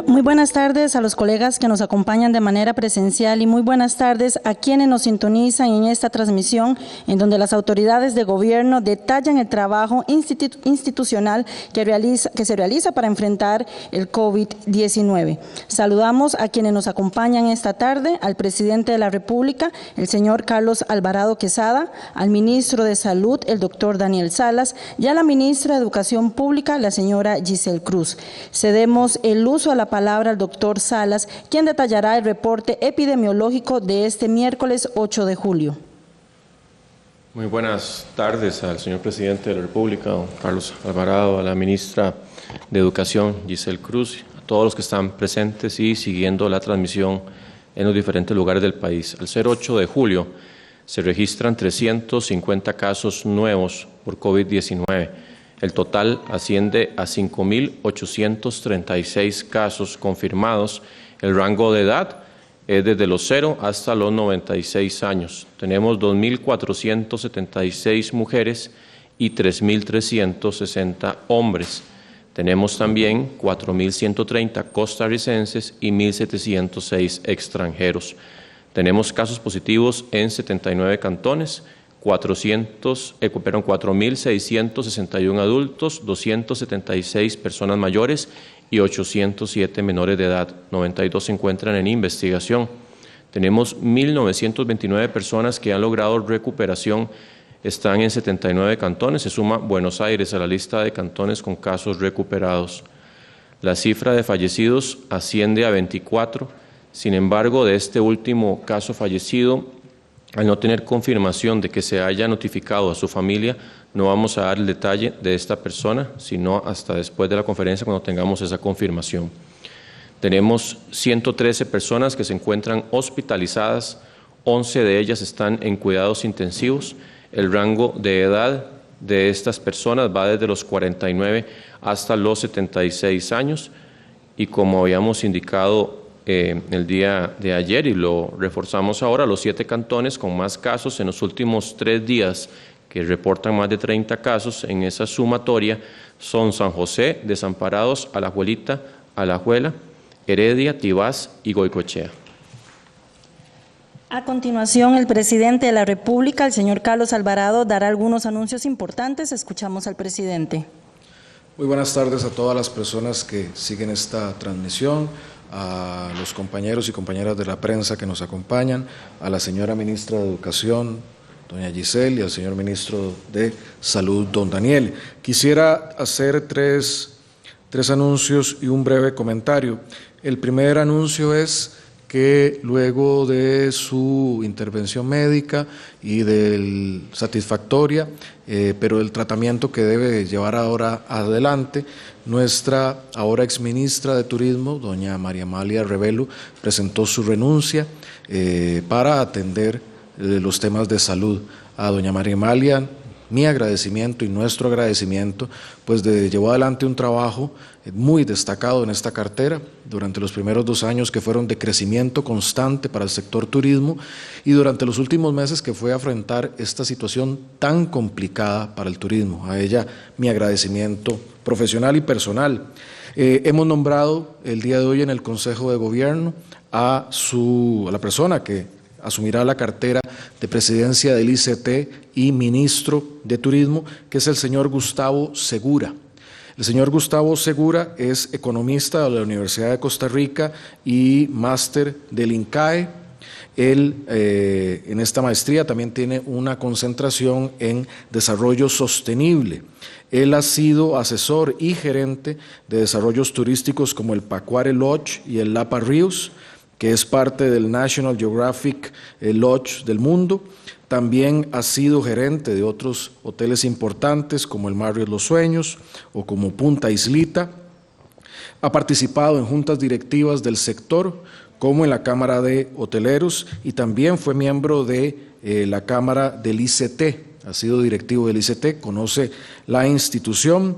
Muy buenas tardes a los colegas que nos acompañan de manera presencial y muy buenas tardes a quienes nos sintonizan en esta transmisión en donde las autoridades de gobierno detallan el trabajo institucional que se realiza para enfrentar el COVID-19. Saludamos a quienes nos acompañan esta tarde, al presidente de la República, el señor Carlos Alvarado Quesada, al ministro de Salud, el doctor Daniel Salas, y a la ministra de Educación Pública, la señora Giselle Cruz. Cedemos el uso a la palabra al doctor Salas, quien detallará el reporte epidemiológico de este miércoles 8 de julio. Muy buenas tardes al señor presidente de la República, don Carlos Alvarado, a la ministra de Educación, Giselle Cruz, a todos los que están presentes y siguiendo la transmisión en los diferentes lugares del país. Al ser 8 de julio se registran 350 casos nuevos por COVID-19. El total asciende a 5.836 casos confirmados. El rango de edad es desde los 0 hasta los 96 años. Tenemos 2.476 mujeres y 3.360 hombres. Tenemos también 4.130 costarricenses y 1.706 extranjeros. Tenemos casos positivos en 79 cantones, 4.661 adultos, 276 personas mayores y 807 menores de edad. 92 se encuentran en investigación. Tenemos 1.929 personas que han logrado recuperación. Están en 79 cantones, se suma Buenos Aires a la lista de cantones con casos recuperados. La cifra de fallecidos asciende a 24. Sin embargo, de este último caso fallecido, al no tener confirmación de que se haya notificado a su familia, no vamos a dar el detalle de esta persona, sino hasta después de la conferencia cuando tengamos esa confirmación. Tenemos 113 personas que se encuentran hospitalizadas, 11 de ellas están en cuidados intensivos. El rango de edad de estas personas va desde los 49 hasta los 76 años y como habíamos indicado el día de ayer y lo reforzamos ahora, los 7 cantones con más casos en los últimos 3 días que reportan más de 30 casos en esa sumatoria son San José, Desamparados, Alajuelita, Alajuela, Heredia, Tibás y Goicoechea. A continuación, el presidente de la República, el señor Carlos Alvarado, dará algunos anuncios importantes. Escuchamos al presidente. Muy buenas tardes a todas las personas que siguen esta transmisión, a los compañeros y compañeras de la prensa que nos acompañan, a la señora ministra de Educación, doña Giselle, y al señor ministro de Salud, don Daniel. Quisiera hacer tres anuncios y un breve comentario. El primer anuncio es que luego de su intervención médica y del satisfactoria, pero el tratamiento que debe llevar ahora adelante, nuestra ahora exministra de Turismo, doña María Amalia Rebelo, presentó su renuncia para atender los temas de salud. A doña María Amalia, mi agradecimiento y nuestro agradecimiento, pues llevó adelante un trabajo muy destacado en esta cartera durante los primeros 2 años que fueron de crecimiento constante para el sector turismo y durante los últimos meses que fue a afrontar esta situación tan complicada para el turismo. A ella mi agradecimiento profesional y personal. Hemos nombrado el día de hoy en el Consejo de Gobierno a la persona que asumirá la cartera de presidencia del ICT y ministro de Turismo, que es el señor Gustavo Segura. El señor Gustavo Segura es economista de la Universidad de Costa Rica y máster del INCAE. Él en esta maestría también tiene una concentración en desarrollo sostenible. Él ha sido asesor y gerente de desarrollos turísticos como el Pacuare Lodge y el Lapa Ríos, que es parte del National Geographic Lodge del mundo. También ha sido gerente de otros hoteles importantes como el Marriott Los Sueños o como Punta Islita. Ha participado en juntas directivas del sector como en la Cámara de Hoteleros y también fue miembro de la Cámara del ICT. Ha sido directivo del ICT, conoce la institución.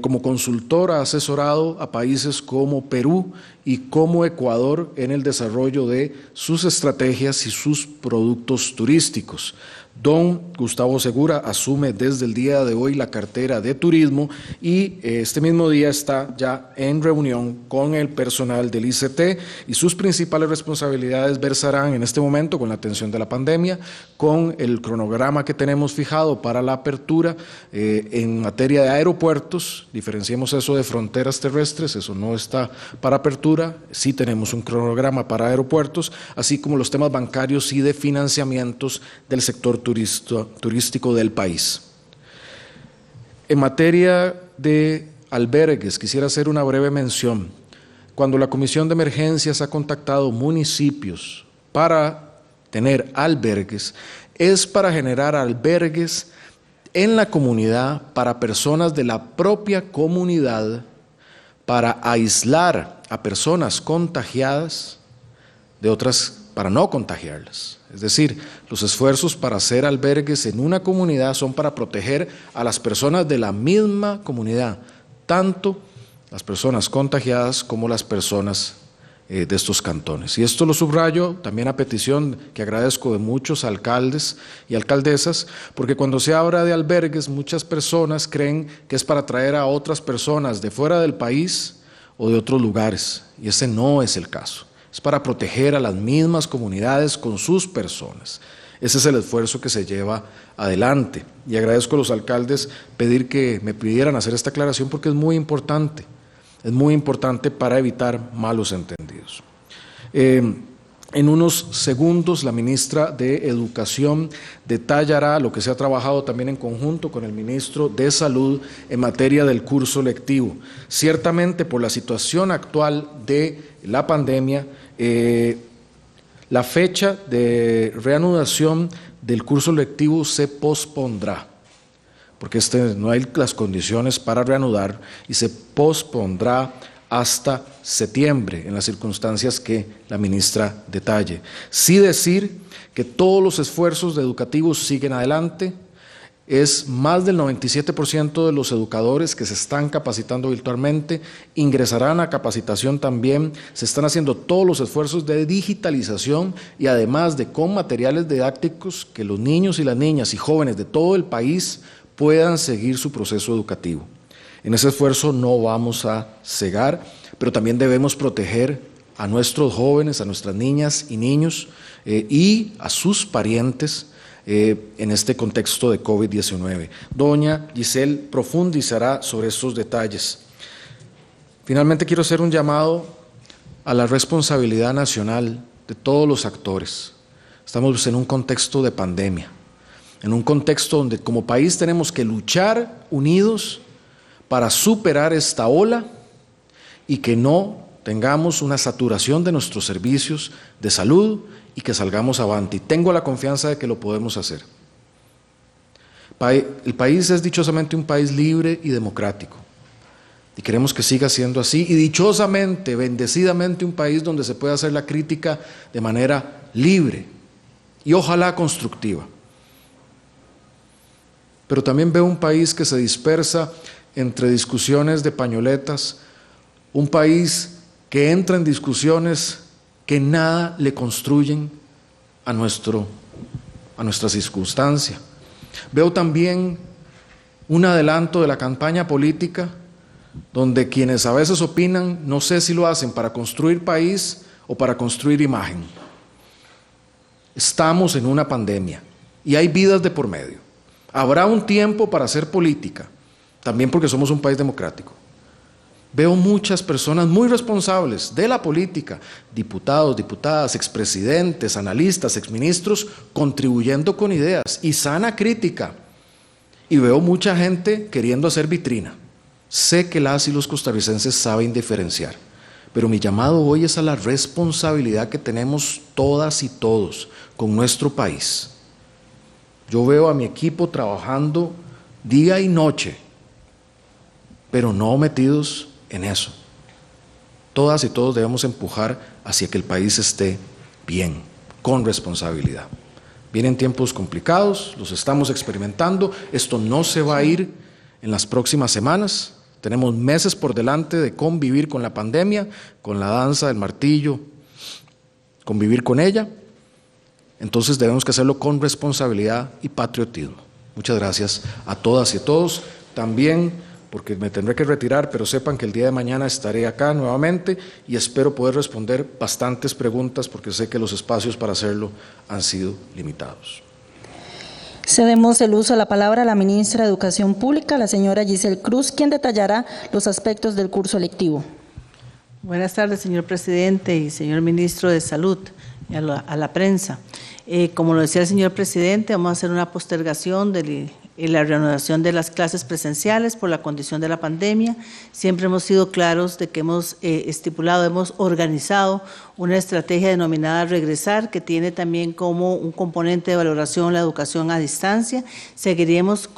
Como consultor ha asesorado a países como Perú y como Ecuador en el desarrollo de sus estrategias y sus productos turísticos. Don Gustavo Segura asume desde el día de hoy la cartera de turismo y este mismo día está ya en reunión con el personal del ICT y sus principales responsabilidades versarán en este momento con la atención de la pandemia, con el cronograma que tenemos fijado para la apertura en materia de aeropuertos. Diferenciemos eso de fronteras terrestres, eso no está para apertura, sí tenemos un cronograma para aeropuertos, así como los temas bancarios y de financiamientos del sector turístico del país. En materia de albergues, quisiera hacer una breve mención. Cuando la Comisión de Emergencias ha contactado municipios para tener albergues, es para generar albergues en la comunidad para personas de la propia comunidad, para aislar a personas contagiadas de otras, para no contagiarlas. Es decir, los esfuerzos para hacer albergues en una comunidad son para proteger a las personas de la misma comunidad, tanto las personas contagiadas como las personas de estos cantones. Y esto lo subrayo también a petición que agradezco de muchos alcaldes y alcaldesas, porque cuando se habla de albergues, muchas personas creen que es para traer a otras personas de fuera del país o de otros lugares, y ese no es el caso. Es para proteger a las mismas comunidades con sus personas. Ese es el esfuerzo que se lleva adelante. Y agradezco a los alcaldes pedir que me pidieran hacer esta aclaración porque es muy importante. Es muy importante para evitar malos entendidos. En unos segundos la ministra de Educación detallará lo que se ha trabajado también en conjunto con el ministro de Salud en materia del curso lectivo. Ciertamente por la situación actual de la pandemia, la fecha de reanudación del curso lectivo se pospondrá, porque no hay las condiciones para reanudar y se pospondrá hasta septiembre, en las circunstancias que la ministra detalle. Sí decir que todos los esfuerzos educativos siguen adelante, es más del 97% de los educadores que se están capacitando virtualmente, ingresarán a capacitación también, se están haciendo todos los esfuerzos de digitalización y además de con materiales didácticos que los niños y las niñas y jóvenes de todo el país puedan seguir su proceso educativo. En ese esfuerzo no vamos a cegar, pero también debemos proteger a nuestros jóvenes, a nuestras niñas y niños y a sus parientes en este contexto de COVID-19. Doña Giselle profundizará sobre estos detalles. Finalmente quiero hacer un llamado a la responsabilidad nacional de todos los actores. Estamos en un contexto de pandemia, en un contexto donde como país tenemos que luchar unidos para superar esta ola y que no tengamos una saturación de nuestros servicios de salud y que salgamos avante. Y tengo la confianza de que lo podemos hacer. El país es dichosamente un país libre y democrático. Y queremos que siga siendo así. Y dichosamente, bendecidamente, un país donde se puede hacer la crítica de manera libre y ojalá constructiva. Pero también veo un país que se dispersa entre discusiones de pañoletas, un país que entra en discusiones que nada le construyen a nuestra circunstancia. Veo también un adelanto de la campaña política, donde quienes a veces opinan, no sé si lo hacen para construir país o para construir imagen. Estamos en una pandemia y hay vidas de por medio. Habrá un tiempo para hacer política, también porque somos un país democrático. Veo muchas personas muy responsables de la política, diputados, diputadas, expresidentes, analistas, exministros, contribuyendo con ideas y sana crítica. Y veo mucha gente queriendo hacer vitrina. Sé que las y los costarricenses saben diferenciar, pero mi llamado hoy es a la responsabilidad que tenemos todas y todos con nuestro país. Yo veo a mi equipo trabajando día y noche, pero no metidos en eso. Todas y todos debemos empujar hacia que el país esté bien, con responsabilidad. Vienen tiempos complicados, los estamos experimentando, esto no se va a ir en las próximas semanas, tenemos meses por delante de convivir con la pandemia, con la danza del martillo, convivir con ella, entonces debemos que hacerlo con responsabilidad y patriotismo. Muchas gracias a todas y a todos, también porque me tendré que retirar, pero sepan que el día de mañana estaré acá nuevamente y espero poder responder bastantes preguntas porque sé que los espacios para hacerlo han sido limitados. Cedemos el uso de la palabra a la ministra de Educación Pública, la señora Giselle Cruz, quien detallará los aspectos del curso lectivo. Buenas tardes, señor presidente y señor ministro de Salud, y a la prensa. Como lo decía el señor presidente, vamos a hacer una postergación del la reanudación de las clases presenciales por la condición de la pandemia. Siempre hemos sido claros de que hemos hemos organizado una estrategia denominada Regresar, que tiene también como un componente de valoración la educación a distancia. Seguiremos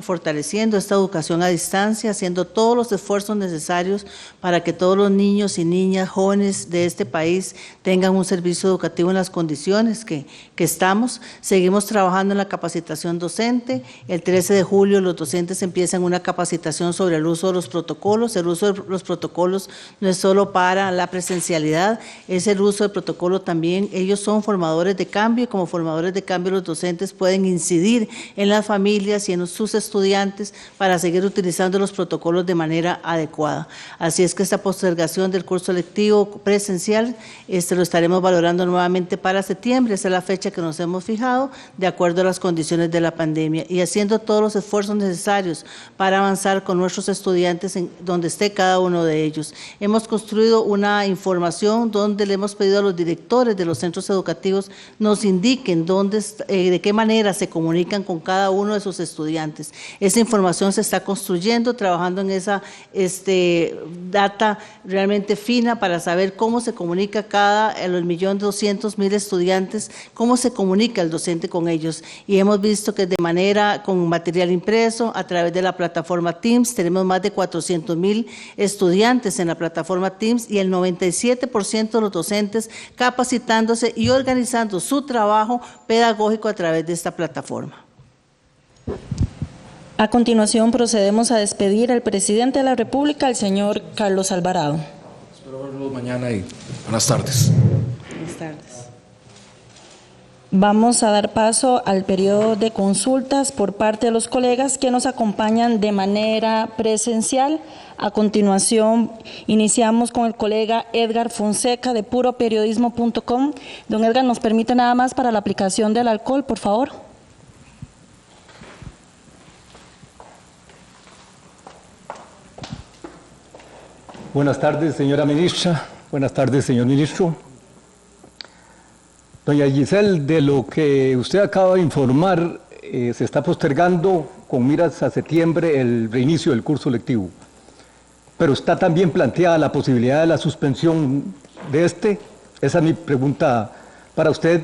fortaleciendo esta educación a distancia, haciendo todos los esfuerzos necesarios para que todos los niños y niñas, jóvenes de este país tengan un servicio educativo en las condiciones que estamos. Seguimos trabajando en la capacitación docente. El 13 de julio los docentes empiezan una capacitación sobre el uso de los protocolos. El uso de los protocolos no es solo para la presencialidad, es el uso del protocolo también. Ellos son formadores de cambio y como formadores de cambio los docentes pueden incidir en las familias y en sus estudiantes para seguir utilizando los protocolos de manera adecuada. Así es que esta postergación del curso lectivo presencial lo estaremos valorando nuevamente para septiembre. Esa es la fecha que nos hemos fijado de acuerdo a las condiciones de la pandemia y haciendo todos los esfuerzos necesarios para avanzar con nuestros estudiantes en donde esté cada uno de ellos. Hemos construido una información donde le hemos pedido a los directores de los centros educativos nos indiquen de qué manera se comunican con cada uno de sus estudiantes. Esa información se está construyendo, trabajando en esa data realmente fina para saber cómo se comunica los 1.200.000 estudiantes, cómo se comunica el docente con ellos. Y hemos visto que de manera con material impreso, a través de la plataforma Teams, tenemos más de 400.000 estudiantes en la plataforma Teams y el 97% de los docentes capacitándose y organizando su trabajo pedagógico a través de esta plataforma. A continuación procedemos a despedir al presidente de la República, el señor Carlos Alvarado. Espero verlos mañana y buenas tardes. Buenas tardes. Vamos a dar paso al periodo de consultas por parte de los colegas que nos acompañan de manera presencial. A continuación, iniciamos con el colega Edgar Fonseca de puroperiodismo.com. Don Edgar, ¿nos permite nada más para la aplicación del alcohol, por favor? Buenas tardes, señora ministra. Buenas tardes, señor ministro. Doña Giselle, de lo que usted acaba de informar, se está postergando con miras a septiembre el reinicio del curso lectivo. Pero está también planteada la posibilidad de la suspensión de Esa es mi pregunta para usted.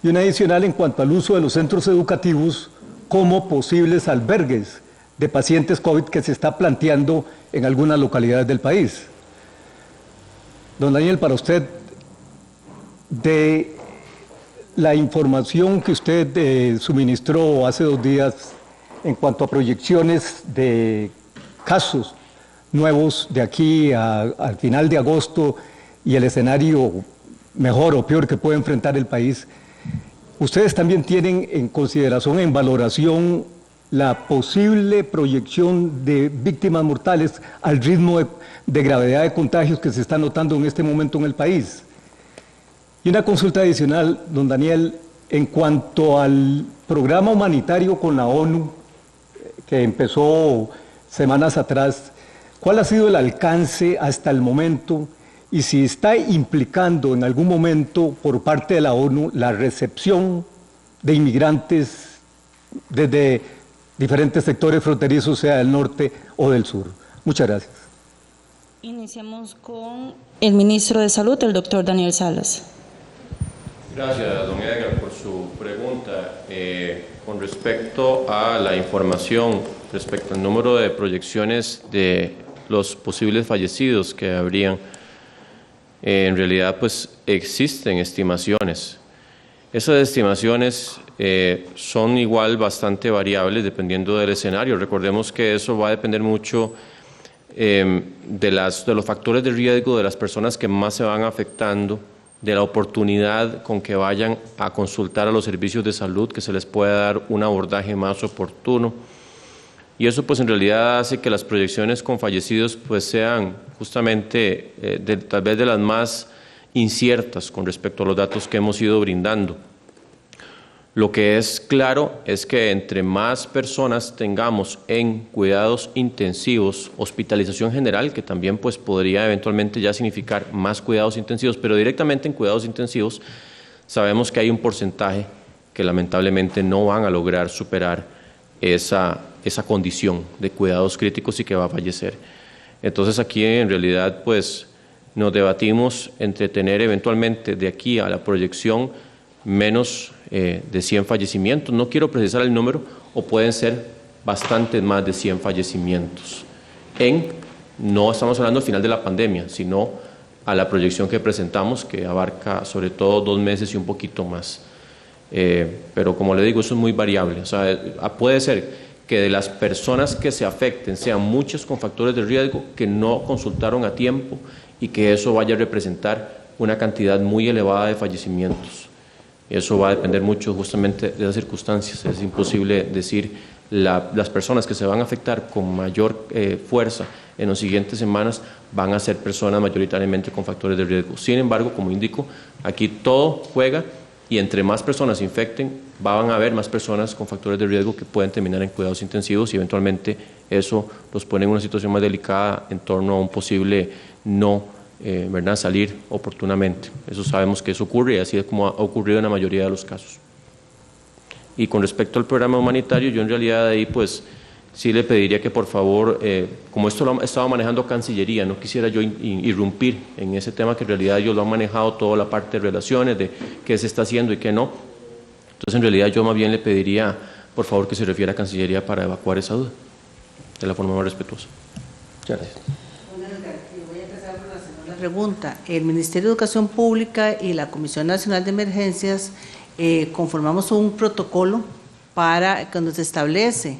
Y una adicional en cuanto al uso de los centros educativos como posibles albergues de pacientes COVID que se está planteando en algunas localidades del país. Don Daniel, para usted, de la información que usted suministró hace 2 días en cuanto a proyecciones de casos nuevos de aquí al final de agosto y el escenario mejor o peor que puede enfrentar el país, ustedes también tienen en consideración, en valoración, la posible proyección de víctimas mortales al ritmo de gravedad de contagios que se está notando en este momento en el país. Y una consulta adicional, don Daniel, en cuanto al programa humanitario con la ONU, que empezó semanas atrás, ¿cuál ha sido el alcance hasta el momento y si está implicando en algún momento por parte de la ONU la recepción de inmigrantes desde diferentes sectores fronterizos, sea del norte o del sur? Muchas gracias. Iniciamos con el ministro de Salud, el doctor Daniel Salas. Gracias, don Edgar, por su pregunta. Con respecto a la información, respecto al número de proyecciones de los posibles fallecidos que habrían, en realidad pues existen estimaciones. Esas estimaciones son igual bastante variables dependiendo del escenario. Recordemos que eso va a depender mucho de los factores de riesgo de las personas que más se van afectando, de la oportunidad con que vayan a consultar a los servicios de salud, que se les pueda dar un abordaje más oportuno. Y eso pues en realidad hace que las proyecciones con fallecidos pues sean justamente tal vez de las más inciertas con respecto a los datos que hemos ido brindando. Lo que es claro es que entre más personas tengamos en cuidados intensivos, hospitalización general, que también pues podría eventualmente ya significar más cuidados intensivos, pero directamente en cuidados intensivos sabemos que hay un porcentaje que lamentablemente no van a lograr superar esa condición de cuidados críticos y que va a fallecer. Entonces aquí en realidad pues nos debatimos entre tener eventualmente de aquí a la proyección menos de 100 fallecimientos. No quiero precisar el número, o pueden ser bastante más de 100 fallecimientos. No estamos hablando al final de la pandemia, sino a la proyección que presentamos, que abarca sobre todo 2 meses y un poquito más. Pero como le digo, eso es muy variable. O sea, puede ser que de las personas que se afecten sean muchas con factores de riesgo que no consultaron a tiempo y que eso vaya a representar una cantidad muy elevada de fallecimientos. Eso va a depender mucho justamente de las circunstancias. Es imposible decir las personas que se van a afectar con mayor fuerza en las siguientes semanas van a ser personas mayoritariamente con factores de riesgo. Sin embargo, como indico, aquí todo juega y entre más personas se infecten, van a haber más personas con factores de riesgo que pueden terminar en cuidados intensivos y eventualmente eso los pone en una situación más delicada en torno a un posible ¿verdad? Salir oportunamente. Eso sabemos que eso ocurre y así es como ha ocurrido en la mayoría de los casos. Y con respecto al programa humanitario, yo en realidad ahí pues sí le pediría que por favor, como esto lo ha estado manejando Cancillería, no quisiera yo irrumpir en ese tema que en realidad ellos lo han manejado toda la parte de relaciones, de qué se está haciendo y qué no. Entonces en realidad yo más bien le pediría por favor que se refiera a Cancillería para evacuar esa duda de la forma más respetuosa. Muchas gracias. Voy a empezar por la segunda pregunta. El Ministerio de Educación Pública y la Comisión Nacional de Emergencias conformamos un protocolo para cuando se establece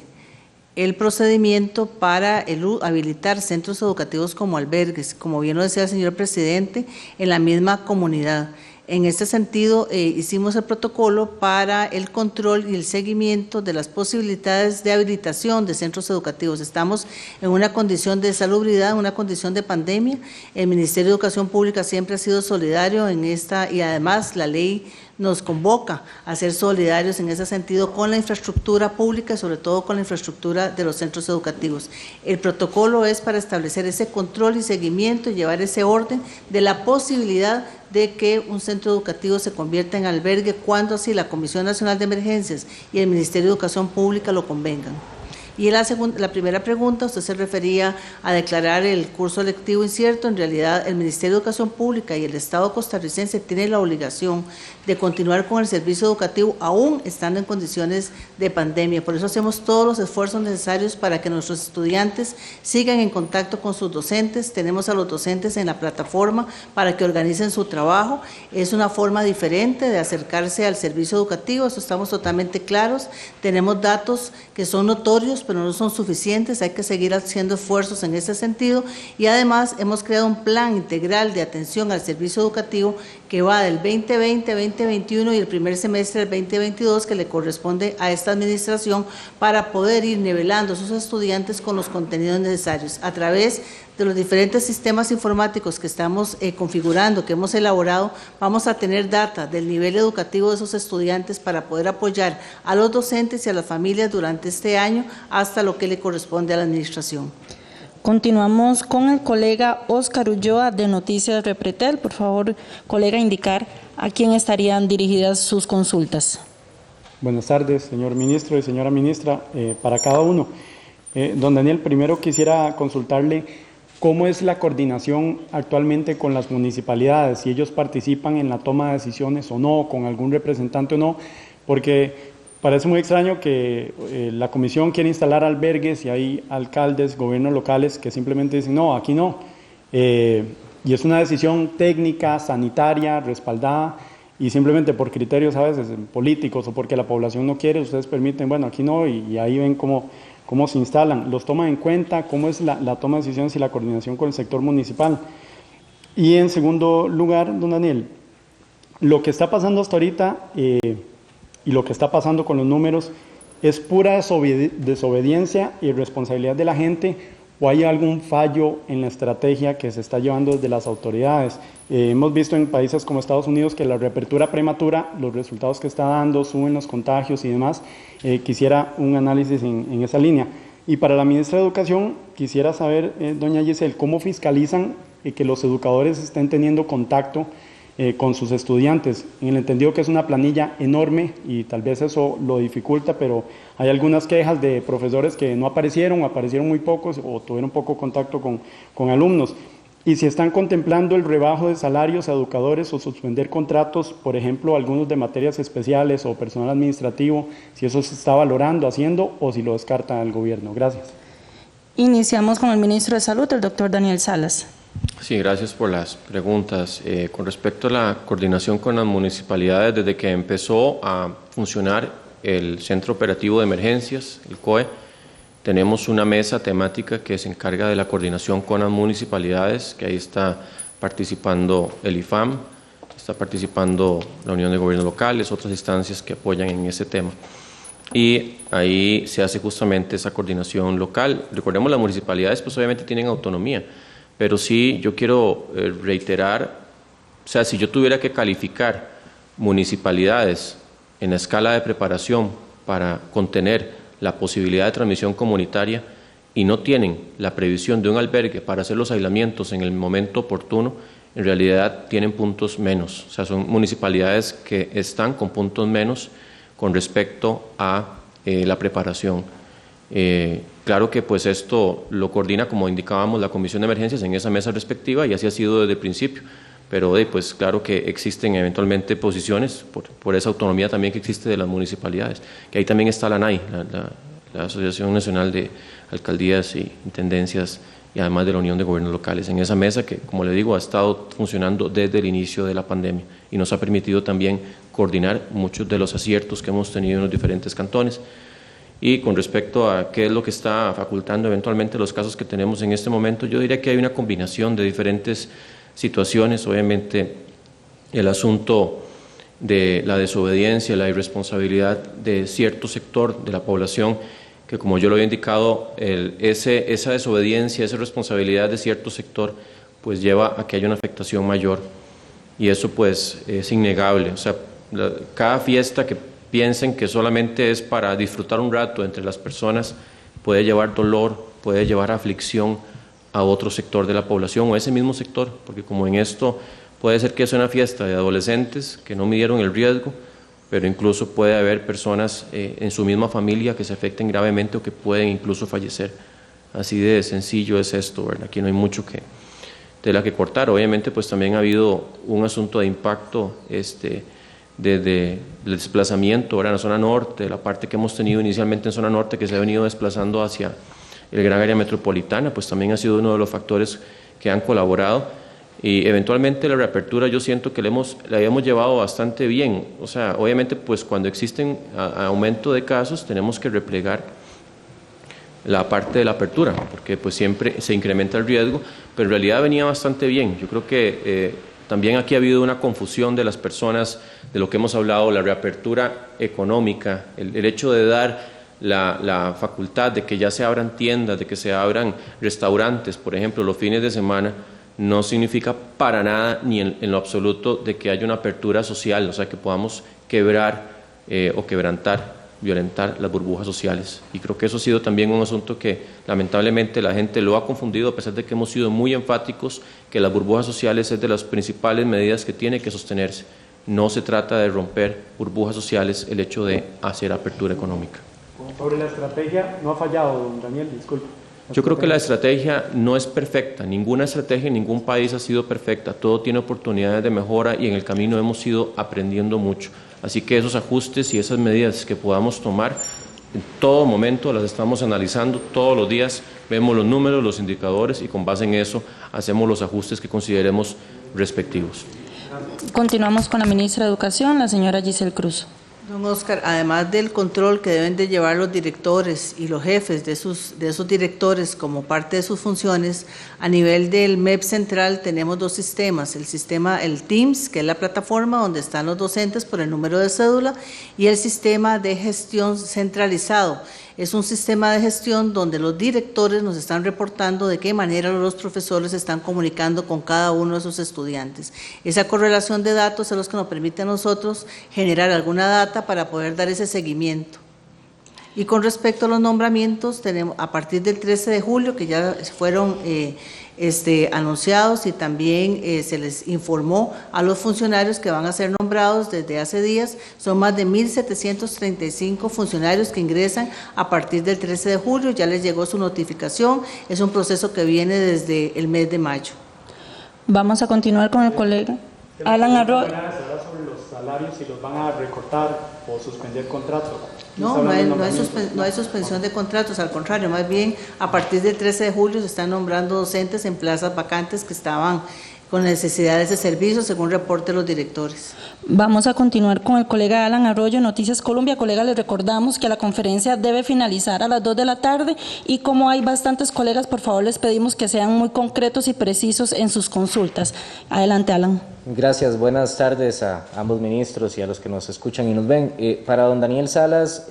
el procedimiento para habilitar centros educativos como albergues, como bien lo decía el señor presidente, en la misma comunidad. En este sentido, hicimos el protocolo para el control y el seguimiento de las posibilidades de habilitación de centros educativos. Estamos en una condición de salubridad, en una condición de pandemia. El Ministerio de Educación Pública siempre ha sido solidario en esta y además la ley nos convoca a ser solidarios en ese sentido con la infraestructura pública y sobre todo con la infraestructura de los centros educativos. El protocolo es para establecer ese control y seguimiento y llevar ese orden de la posibilidad de que un centro educativo se convierta en albergue cuando así la Comisión Nacional de Emergencias y el Ministerio de Educación Pública lo convengan. Y la primera pregunta, usted se refería a declarar el curso lectivo incierto. En realidad, el Ministerio de Educación Pública y el Estado costarricense tienen la obligación de continuar con el servicio educativo, aún estando en condiciones de pandemia. Por eso hacemos todos los esfuerzos necesarios para que nuestros estudiantes sigan en contacto con sus docentes. Tenemos a los docentes en la plataforma para que organicen su trabajo. Es una forma diferente de acercarse al servicio educativo, eso estamos totalmente claros. Tenemos datos que son notorios, pero no son suficientes, hay que seguir haciendo esfuerzos en ese sentido y además hemos creado un plan integral de atención al servicio educativo que va del 2020, 2021 y el primer semestre del 2022 que le corresponde a esta administración para poder ir nivelando a sus estudiantes con los contenidos necesarios a través de los diferentes sistemas informáticos que estamos configurando, que hemos elaborado. Vamos a tener data del nivel educativo de esos estudiantes para poder apoyar a los docentes y a las familias durante este año hasta lo que le corresponde a la administración. Continuamos con el colega Óscar Ulloa de Noticias Repretel. Por favor, colega, indicar a quién estarían dirigidas sus consultas. Buenas tardes, señor ministro y señora ministra, para cada uno. Don Daniel, primero quisiera consultarle cómo es la coordinación actualmente con las municipalidades, si ellos participan en la toma de decisiones o no, con algún representante o no, porque parece muy extraño que la comisión quiere instalar albergues y hay alcaldes, gobiernos locales que simplemente dicen no, aquí no. Y es una decisión técnica, sanitaria, respaldada y simplemente por criterios a veces políticos o porque la población no quiere, ustedes permiten, bueno, aquí no y ahí ven cómo se instalan, los toman en cuenta, cómo es la toma de decisiones y la coordinación con el sector municipal. Y en segundo lugar, don Daniel, lo que está pasando hasta ahorita y lo que está pasando con los números es pura desobediencia y irresponsabilidad de la gente o hay algún fallo en la estrategia que se está llevando desde las autoridades. Hemos visto en países como Estados Unidos que la reapertura prematura, los resultados que está dando, suben los contagios y demás. Quisiera un análisis en esa línea. Y para la ministra de Educación, quisiera saber, doña Giselle, ¿cómo fiscalizan que los educadores estén teniendo contacto con sus estudiantes, en el entendido que es una planilla enorme y tal vez eso lo dificulta, pero hay algunas quejas de profesores que no aparecieron muy pocos o tuvieron poco contacto con alumnos. Y si están contemplando el rebajo de salarios a educadores o suspender contratos, por ejemplo, algunos de materias especiales o personal administrativo, si eso se está valorando, haciendo o si lo descarta el gobierno. Gracias. Iniciamos con el ministro de Salud, el doctor Daniel Salas. Sí, gracias por las preguntas. Con respecto a la coordinación con las municipalidades, desde que empezó a funcionar el Centro Operativo de Emergencias, el COE, tenemos una mesa temática que se encarga de la coordinación con las municipalidades, que ahí está participando el IFAM, está participando la Unión de Gobiernos Locales, otras instancias que apoyan en ese tema. Y ahí se hace justamente esa coordinación local. Recordemos, las municipalidades pues obviamente tienen autonomía, pero sí yo quiero reiterar, o sea, si yo tuviera que calificar municipalidades en la escala de preparación para contener la posibilidad de transmisión comunitaria y no tienen la previsión de un albergue para hacer los aislamientos en el momento oportuno, en realidad tienen puntos menos. O sea, son municipalidades que están con puntos menos con respecto a la preparación. Claro que pues esto lo coordina, como indicábamos, la Comisión de Emergencias en esa mesa respectiva y así ha sido desde el principio. Pero pues claro que existen eventualmente posiciones por esa autonomía también que existe de las municipalidades, que ahí también está la ANAI, la Asociación Nacional de Alcaldías y Intendencias, y además de la Unión de Gobiernos Locales, en esa mesa que, como le digo, ha estado funcionando desde el inicio de la pandemia y nos ha permitido también coordinar muchos de los aciertos que hemos tenido en los diferentes cantones. Y con respecto a qué es lo que está facultando eventualmente los casos que tenemos en este momento, yo diría que hay una combinación de diferentes situaciones. Obviamente el asunto de la desobediencia, la irresponsabilidad de cierto sector de la población, que como yo lo había indicado, esa desobediencia, esa responsabilidad de cierto sector, pues lleva a que haya una afectación mayor, y eso pues es innegable. O sea, cada fiesta que piensen que solamente es para disfrutar un rato entre las personas puede llevar dolor, puede llevar aflicción a otro sector de la población o ese mismo sector, porque como en esto puede ser que sea una fiesta de adolescentes que no midieron el riesgo, pero incluso puede haber personas en su misma familia que se afecten gravemente o que pueden incluso fallecer. Así de sencillo es esto, ¿verdad? Aquí no hay mucho tela que cortar. Obviamente pues también ha habido un asunto de impacto desde el desplazamiento ahora en la zona norte, la parte que hemos tenido inicialmente en zona norte que se ha venido desplazando hacia el gran área metropolitana, pues también ha sido uno de los factores que han colaborado, y eventualmente la reapertura yo siento que la habíamos llevado bastante bien. O sea, obviamente pues cuando existen aumento de casos tenemos que replegar la parte de la apertura, porque pues siempre se incrementa el riesgo, pero en realidad venía bastante bien. Yo creo que también aquí ha habido una confusión de las personas de lo que hemos hablado, la reapertura económica, el hecho de dar la facultad de que ya se abran tiendas, de que se abran restaurantes, por ejemplo, los fines de semana, no significa para nada ni en lo absoluto de que haya una apertura social, o sea, que podamos quebrar o quebrantar, violentar las burbujas sociales. Y creo que eso ha sido también un asunto que lamentablemente la gente lo ha confundido, a pesar de que hemos sido muy enfáticos que las burbujas sociales es de las principales medidas que tiene que sostenerse. No se trata de romper burbujas sociales el hecho de hacer apertura económica. Sobre la estrategia, no ha fallado, don Daniel, disculpe. Yo creo que la estrategia no es perfecta, ninguna estrategia en ningún país ha sido perfecta, todo tiene oportunidades de mejora y en el camino hemos ido aprendiendo mucho. Así que esos ajustes y esas medidas que podamos tomar, en todo momento las estamos analizando, todos los días vemos los números, los indicadores y con base en eso hacemos los ajustes que consideremos respectivos. Continuamos con la ministra de Educación, la señora Giselle Cruz. Don Oscar, además del control que deben de llevar los directores y los jefes de esos directores como parte de sus funciones, a nivel del MEP central tenemos dos sistemas, el TIMS, que es la plataforma donde están los docentes por el número de cédula, y el sistema de gestión centralizado. Es un sistema de gestión donde los directores nos están reportando de qué manera los profesores están comunicando con cada uno de sus estudiantes. Esa correlación de datos es lo que nos permite a nosotros generar alguna data para poder dar ese seguimiento. Y con respecto a los nombramientos, tenemos a partir del 13 de julio, que ya fueron anunciados, y también se les informó a los funcionarios que van a ser nombrados desde hace días. Son más de 1.735 funcionarios que ingresan a partir del 13 de julio, ya les llegó su notificación, es un proceso que viene desde el mes de mayo. Vamos a continuar con el colega Alan Arroyo. Sobre los salarios, si los van a recortar o suspender contratos. No hay suspensión de contratos, al contrario, más bien a partir del 13 de julio se están nombrando docentes en plazas vacantes que estaban con necesidades de servicios, según reporte de los directores. Vamos a continuar con el colega Alan Arroyo, Noticias Colombia. Colega, les recordamos que la conferencia debe finalizar a las 2 de la tarde y como hay bastantes colegas, por favor les pedimos que sean muy concretos y precisos en sus consultas. Adelante, Alan. Gracias, buenas tardes a ambos ministros y a los que nos escuchan y nos ven. Para don Daniel Salas,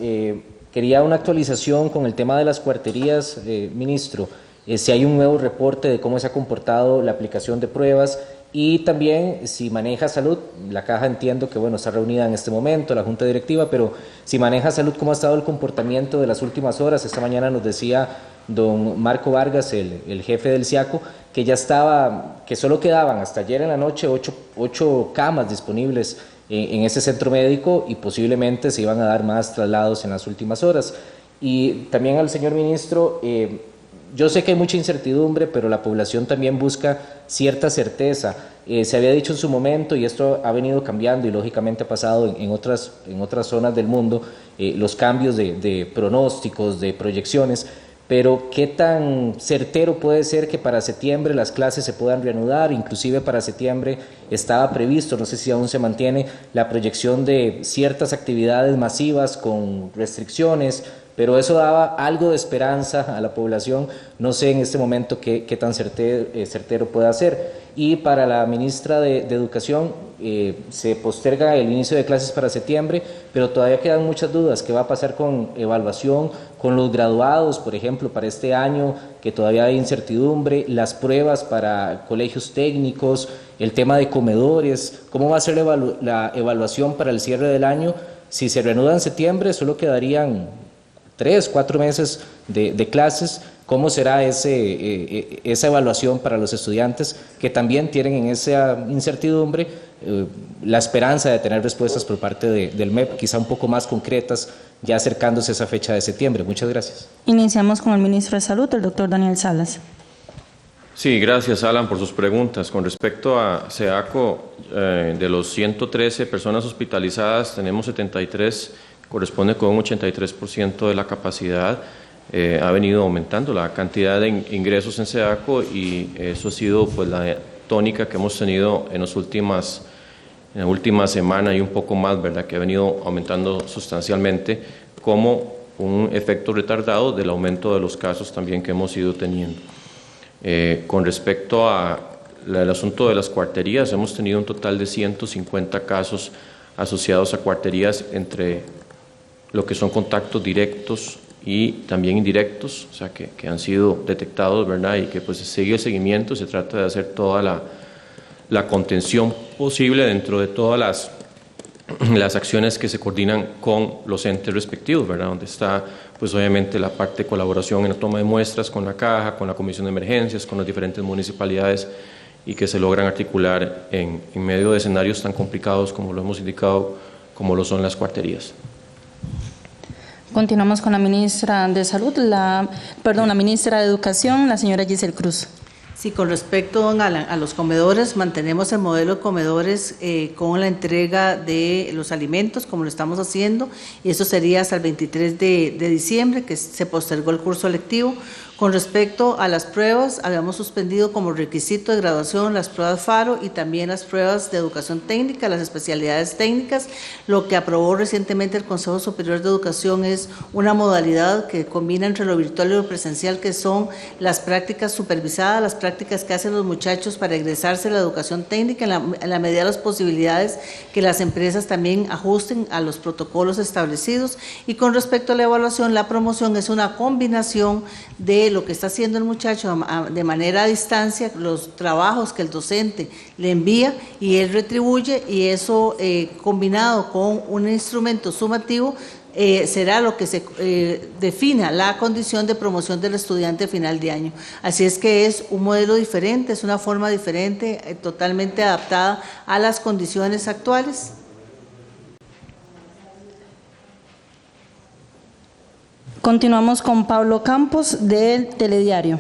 quería una actualización con el tema de las cuarterías, ministro. Si hay un nuevo reporte de cómo se ha comportado la aplicación de pruebas y también si maneja salud, la caja entiendo que bueno está reunida en este momento, la junta directiva, pero si maneja salud, ¿cómo ha estado el comportamiento de las últimas horas? Esta mañana nos decía don Marco Vargas, el jefe del SIACO, que ya estaba, que solo quedaban hasta ayer en la noche 8 camas disponibles en ese centro médico y posiblemente se iban a dar más traslados en las últimas horas. Y también al señor ministro, yo sé que hay mucha incertidumbre, pero la población también busca cierta certeza. Se había dicho en su momento, y esto ha venido cambiando y lógicamente ha pasado en otras zonas del mundo, los cambios de pronósticos, de proyecciones, pero ¿qué tan certero puede ser que para septiembre las clases se puedan reanudar? Inclusive para septiembre estaba previsto, no sé si aún se mantiene, la proyección de ciertas actividades masivas con restricciones, pero eso daba algo de esperanza a la población. No sé en este momento qué tan certero puede ser. Y para la ministra de Educación, se posterga el inicio de clases para septiembre, pero todavía quedan muchas dudas. ¿Qué va a pasar con evaluación, con los graduados, por ejemplo, para este año, que todavía hay incertidumbre, las pruebas para colegios técnicos, el tema de comedores? ¿Cómo va a ser la evaluación para el cierre del año? Si se reanuda en septiembre, solo quedarían 3-4 meses de clases. ¿Cómo será esa evaluación para los estudiantes que también tienen en esa incertidumbre la esperanza de tener respuestas por parte del MEP, quizá un poco más concretas, ya acercándose a esa fecha de septiembre? Muchas gracias. Iniciamos con el ministro de Salud, el doctor Daniel Salas. Sí, gracias Alan por sus preguntas. Con respecto a SEACO, de los 113 personas hospitalizadas, tenemos 73, corresponde con un 83% de la capacidad. Ha venido aumentando la cantidad de ingresos en SEACO y eso ha sido pues la tónica que hemos tenido en la última semana y un poco más, ¿verdad?, que ha venido aumentando sustancialmente como un efecto retardado del aumento de los casos también que hemos ido teniendo. Con respecto al asunto de las cuarterías, hemos tenido un total de 150 casos asociados a cuarterías entre lo que son contactos directos y también indirectos, o sea, que han sido detectados, ¿verdad?, y que pues sigue el seguimiento. Se trata de hacer toda la contención posible dentro de todas las acciones que se coordinan con los entes respectivos, ¿verdad?, donde está pues obviamente la parte de colaboración en la toma de muestras con la caja, con la comisión de emergencias, con las diferentes municipalidades, y que se logran articular en medio de escenarios tan complicados como lo hemos indicado, como lo son las cuarterías. Continuamos con la ministra de Salud, la ministra de Educación, la señora Giselle Cruz. Sí, con respecto a los comedores, mantenemos el modelo de comedores con la entrega de los alimentos, como lo estamos haciendo, y eso sería hasta el 23 de diciembre, que se postergó el curso lectivo. Con respecto a las pruebas, habíamos suspendido como requisito de graduación las pruebas FARO y también las pruebas de educación técnica, las especialidades técnicas. Lo que aprobó recientemente el Consejo Superior de Educación es una modalidad que combina entre lo virtual y lo presencial, que son las prácticas supervisadas, las prácticas que hacen los muchachos para egresarse a la educación técnica en la medida de las posibilidades que las empresas también ajusten a los protocolos establecidos. Y con respecto a la evaluación, la promoción es una combinación de lo que está haciendo el muchacho de manera a distancia, los trabajos que el docente le envía y él retribuye, y eso combinado con un instrumento sumativo será lo que se defina la condición de promoción del estudiante final de año. Así es que es un modelo diferente, es una forma diferente, totalmente adaptada a las condiciones actuales. Continuamos con Pablo Campos del Telediario.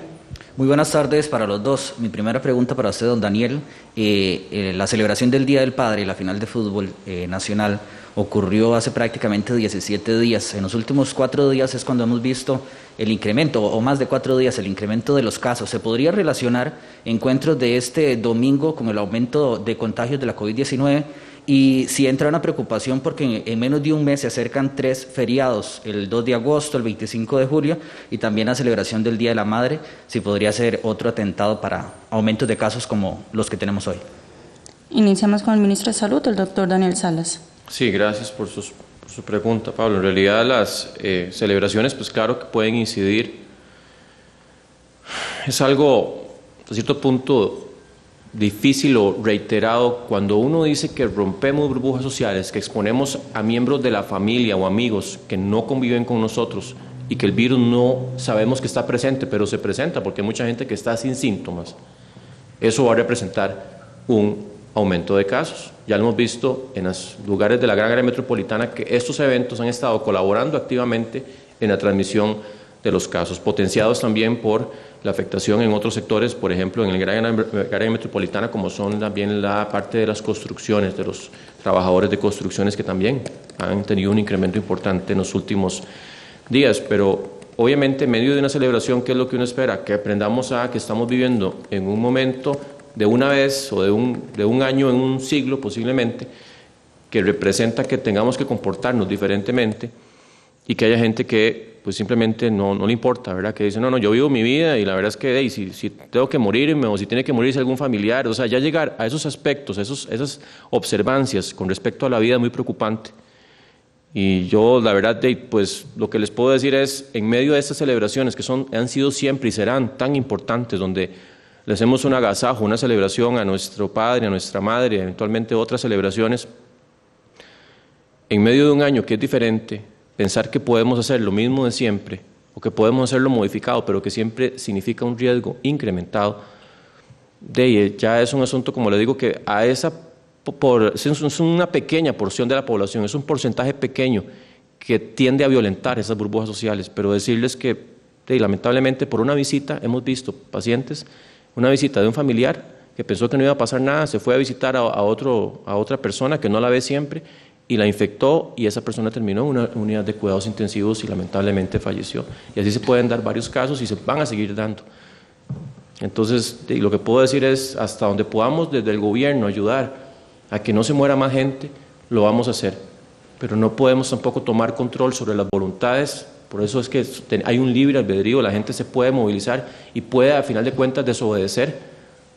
Muy buenas tardes para los dos. Mi primera pregunta para usted, don Daniel. La celebración del Día del Padre y la final de fútbol nacional ocurrió hace prácticamente 17 días. En los últimos 4 días es cuando hemos visto el incremento, o más de 4 días, el incremento de los casos. ¿Se podría relacionar encuentros de este domingo con el aumento de contagios de la COVID-19? Y si entra una preocupación porque en menos de un mes se acercan 3 feriados, el 2 de agosto, el 25 de julio y también la celebración del Día de la Madre, si podría ser otro atentado para aumentos de casos como los que tenemos hoy. Iniciamos con el ministro de Salud, el doctor Daniel Salas. Sí, gracias por su pregunta, Pablo. En realidad las celebraciones, pues claro que pueden incidir. Es algo, a cierto punto, difícil o reiterado cuando uno dice que rompemos burbujas sociales, que exponemos a miembros de la familia o amigos que no conviven con nosotros y que el virus no sabemos que está presente, pero se presenta porque hay mucha gente que está sin síntomas. Eso va a representar un aumento de casos. Ya lo hemos visto en los lugares de la gran área metropolitana que estos eventos han estado colaborando activamente en la transmisión de los casos, potenciados también por la afectación en otros sectores, por ejemplo, en el gran área metropolitana, como son también la parte de las construcciones, de los trabajadores de construcciones que también han tenido un incremento importante en los últimos días. Pero obviamente en medio de una celebración, ¿qué es lo que uno espera? Que aprendamos a que estamos viviendo en un momento de una vez o de un año en un siglo posiblemente, que representa que tengamos que comportarnos diferentemente y que haya gente que pues simplemente no le importa, ¿verdad? Que dice, no, yo vivo mi vida y la verdad es que si tengo que morirme o si tiene que morirse algún familiar, o sea, ya llegar a esos aspectos, esas observancias con respecto a la vida es muy preocupante. Y yo, la verdad, pues lo que les puedo decir es, en medio de estas celebraciones que han sido siempre y serán tan importantes, donde le hacemos un agasajo, una celebración a nuestro padre, a nuestra madre, eventualmente otras celebraciones, en medio de un año que es diferente, pensar que podemos hacer lo mismo de siempre o que podemos hacerlo modificado, pero que siempre significa un riesgo incrementado, ya es un asunto, como le digo, que es una pequeña porción de la población, es un porcentaje pequeño que tiende a violentar esas burbujas sociales, pero decirles que lamentablemente por una visita hemos visto pacientes, una visita de un familiar que pensó que no iba a pasar nada, se fue a visitar a otra persona que no la ve siempre, y la infectó y esa persona terminó en una unidad de cuidados intensivos y lamentablemente falleció. Y así se pueden dar varios casos y se van a seguir dando. Entonces, lo que puedo decir es, hasta donde podamos desde el gobierno ayudar a que no se muera más gente, lo vamos a hacer. Pero no podemos tampoco tomar control sobre las voluntades, por eso es que hay un libre albedrío, la gente se puede movilizar y puede, a final de cuentas, desobedecer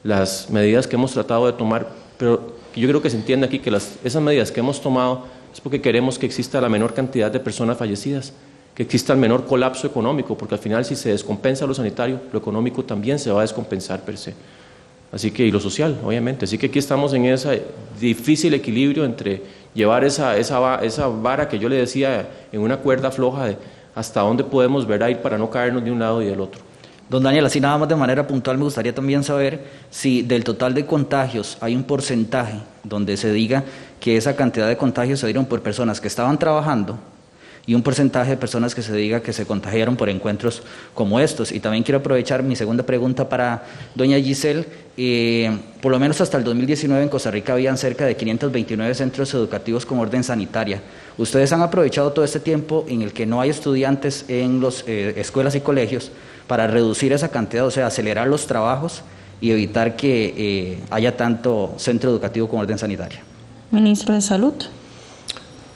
las medidas que hemos tratado de tomar, pero yo creo que se entiende aquí que esas medidas que hemos tomado es porque queremos que exista la menor cantidad de personas fallecidas, que exista el menor colapso económico, porque al final si se descompensa lo sanitario, lo económico también se va a descompensar per se. Así que, y lo social, obviamente. Así que aquí estamos en ese difícil equilibrio entre llevar esa vara que yo le decía en una cuerda floja de hasta dónde podemos ver a ir para no caernos de un lado y del otro. Don Daniel, así nada más de manera puntual, me gustaría también saber si del total de contagios hay un porcentaje donde se diga que esa cantidad de contagios se dieron por personas que estaban trabajando y un porcentaje de personas que se diga que se contagiaron por encuentros como estos. Y también quiero aprovechar mi segunda pregunta para doña Giselle. Por lo menos hasta el 2019 en Costa Rica habían cerca de 529 centros educativos con orden sanitaria. Ustedes han aprovechado todo este tiempo en el que no hay estudiantes en las escuelas y colegios para reducir esa cantidad, o sea, acelerar los trabajos y evitar que haya tanto centro educativo con orden sanitaria. Ministro de Salud.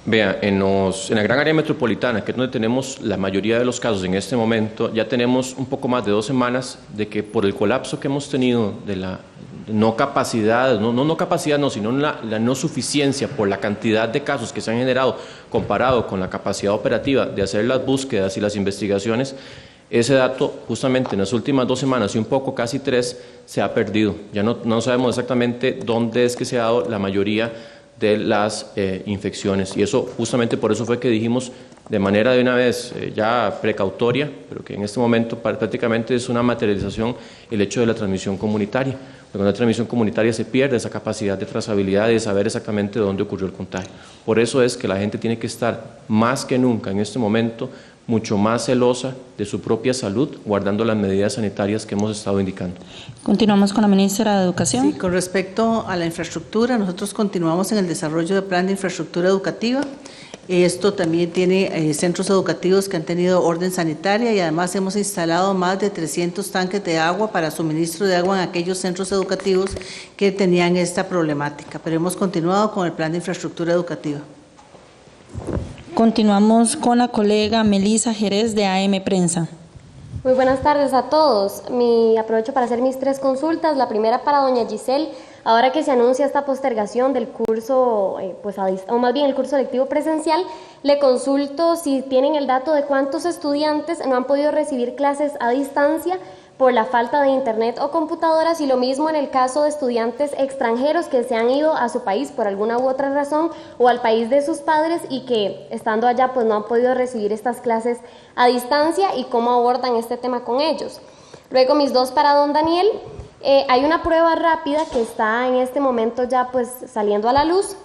Vea, en la gran área metropolitana, que es donde tenemos la mayoría de los casos en este momento, ya tenemos un poco más de 2 semanas de que por el colapso que hemos tenido de la no capacidad, sino la no suficiencia por la cantidad de casos que se han generado comparado con la capacidad operativa de hacer las búsquedas y las investigaciones, ese dato justamente en las últimas 2 semanas y un poco, casi 3, se ha perdido. Ya no sabemos exactamente dónde es que se ha dado la mayoría de las infecciones, y eso justamente por eso fue que dijimos de manera de una vez ya precautoria, pero que en este momento prácticamente es una materialización el hecho de la transmisión comunitaria. Porque con la transmisión comunitaria se pierde esa capacidad de trazabilidad y de saber exactamente dónde ocurrió el contagio. Por eso es que la gente tiene que estar más que nunca en este momento mucho más celosa de su propia salud, guardando las medidas sanitarias que hemos estado indicando. Continuamos con la ministra de Educación. Sí, con respecto a la infraestructura, nosotros continuamos en el desarrollo del plan de infraestructura educativa. Esto también tiene centros educativos que han tenido orden sanitaria y además hemos instalado más de 300 tanques de agua para suministro de agua en aquellos centros educativos que tenían esta problemática. Pero hemos continuado con el plan de infraestructura educativa. Continuamos con la colega Melisa Jerez de AM Prensa. Muy buenas tardes a todos. Aprovecho para hacer mis 3 consultas. La primera para doña Giselle. Ahora que se anuncia esta postergación del curso, o más bien el curso lectivo presencial, le consulto si tienen el dato de cuántos estudiantes no han podido recibir clases a distancia por la falta de internet o computadoras, y lo mismo en el caso de estudiantes extranjeros que se han ido a su país por alguna u otra razón o al país de sus padres y que estando allá pues no han podido recibir estas clases a distancia y cómo abordan este tema con ellos. Luego mis 2 para don Daniel. Hay una prueba rápida que está en este momento ya pues saliendo a la luz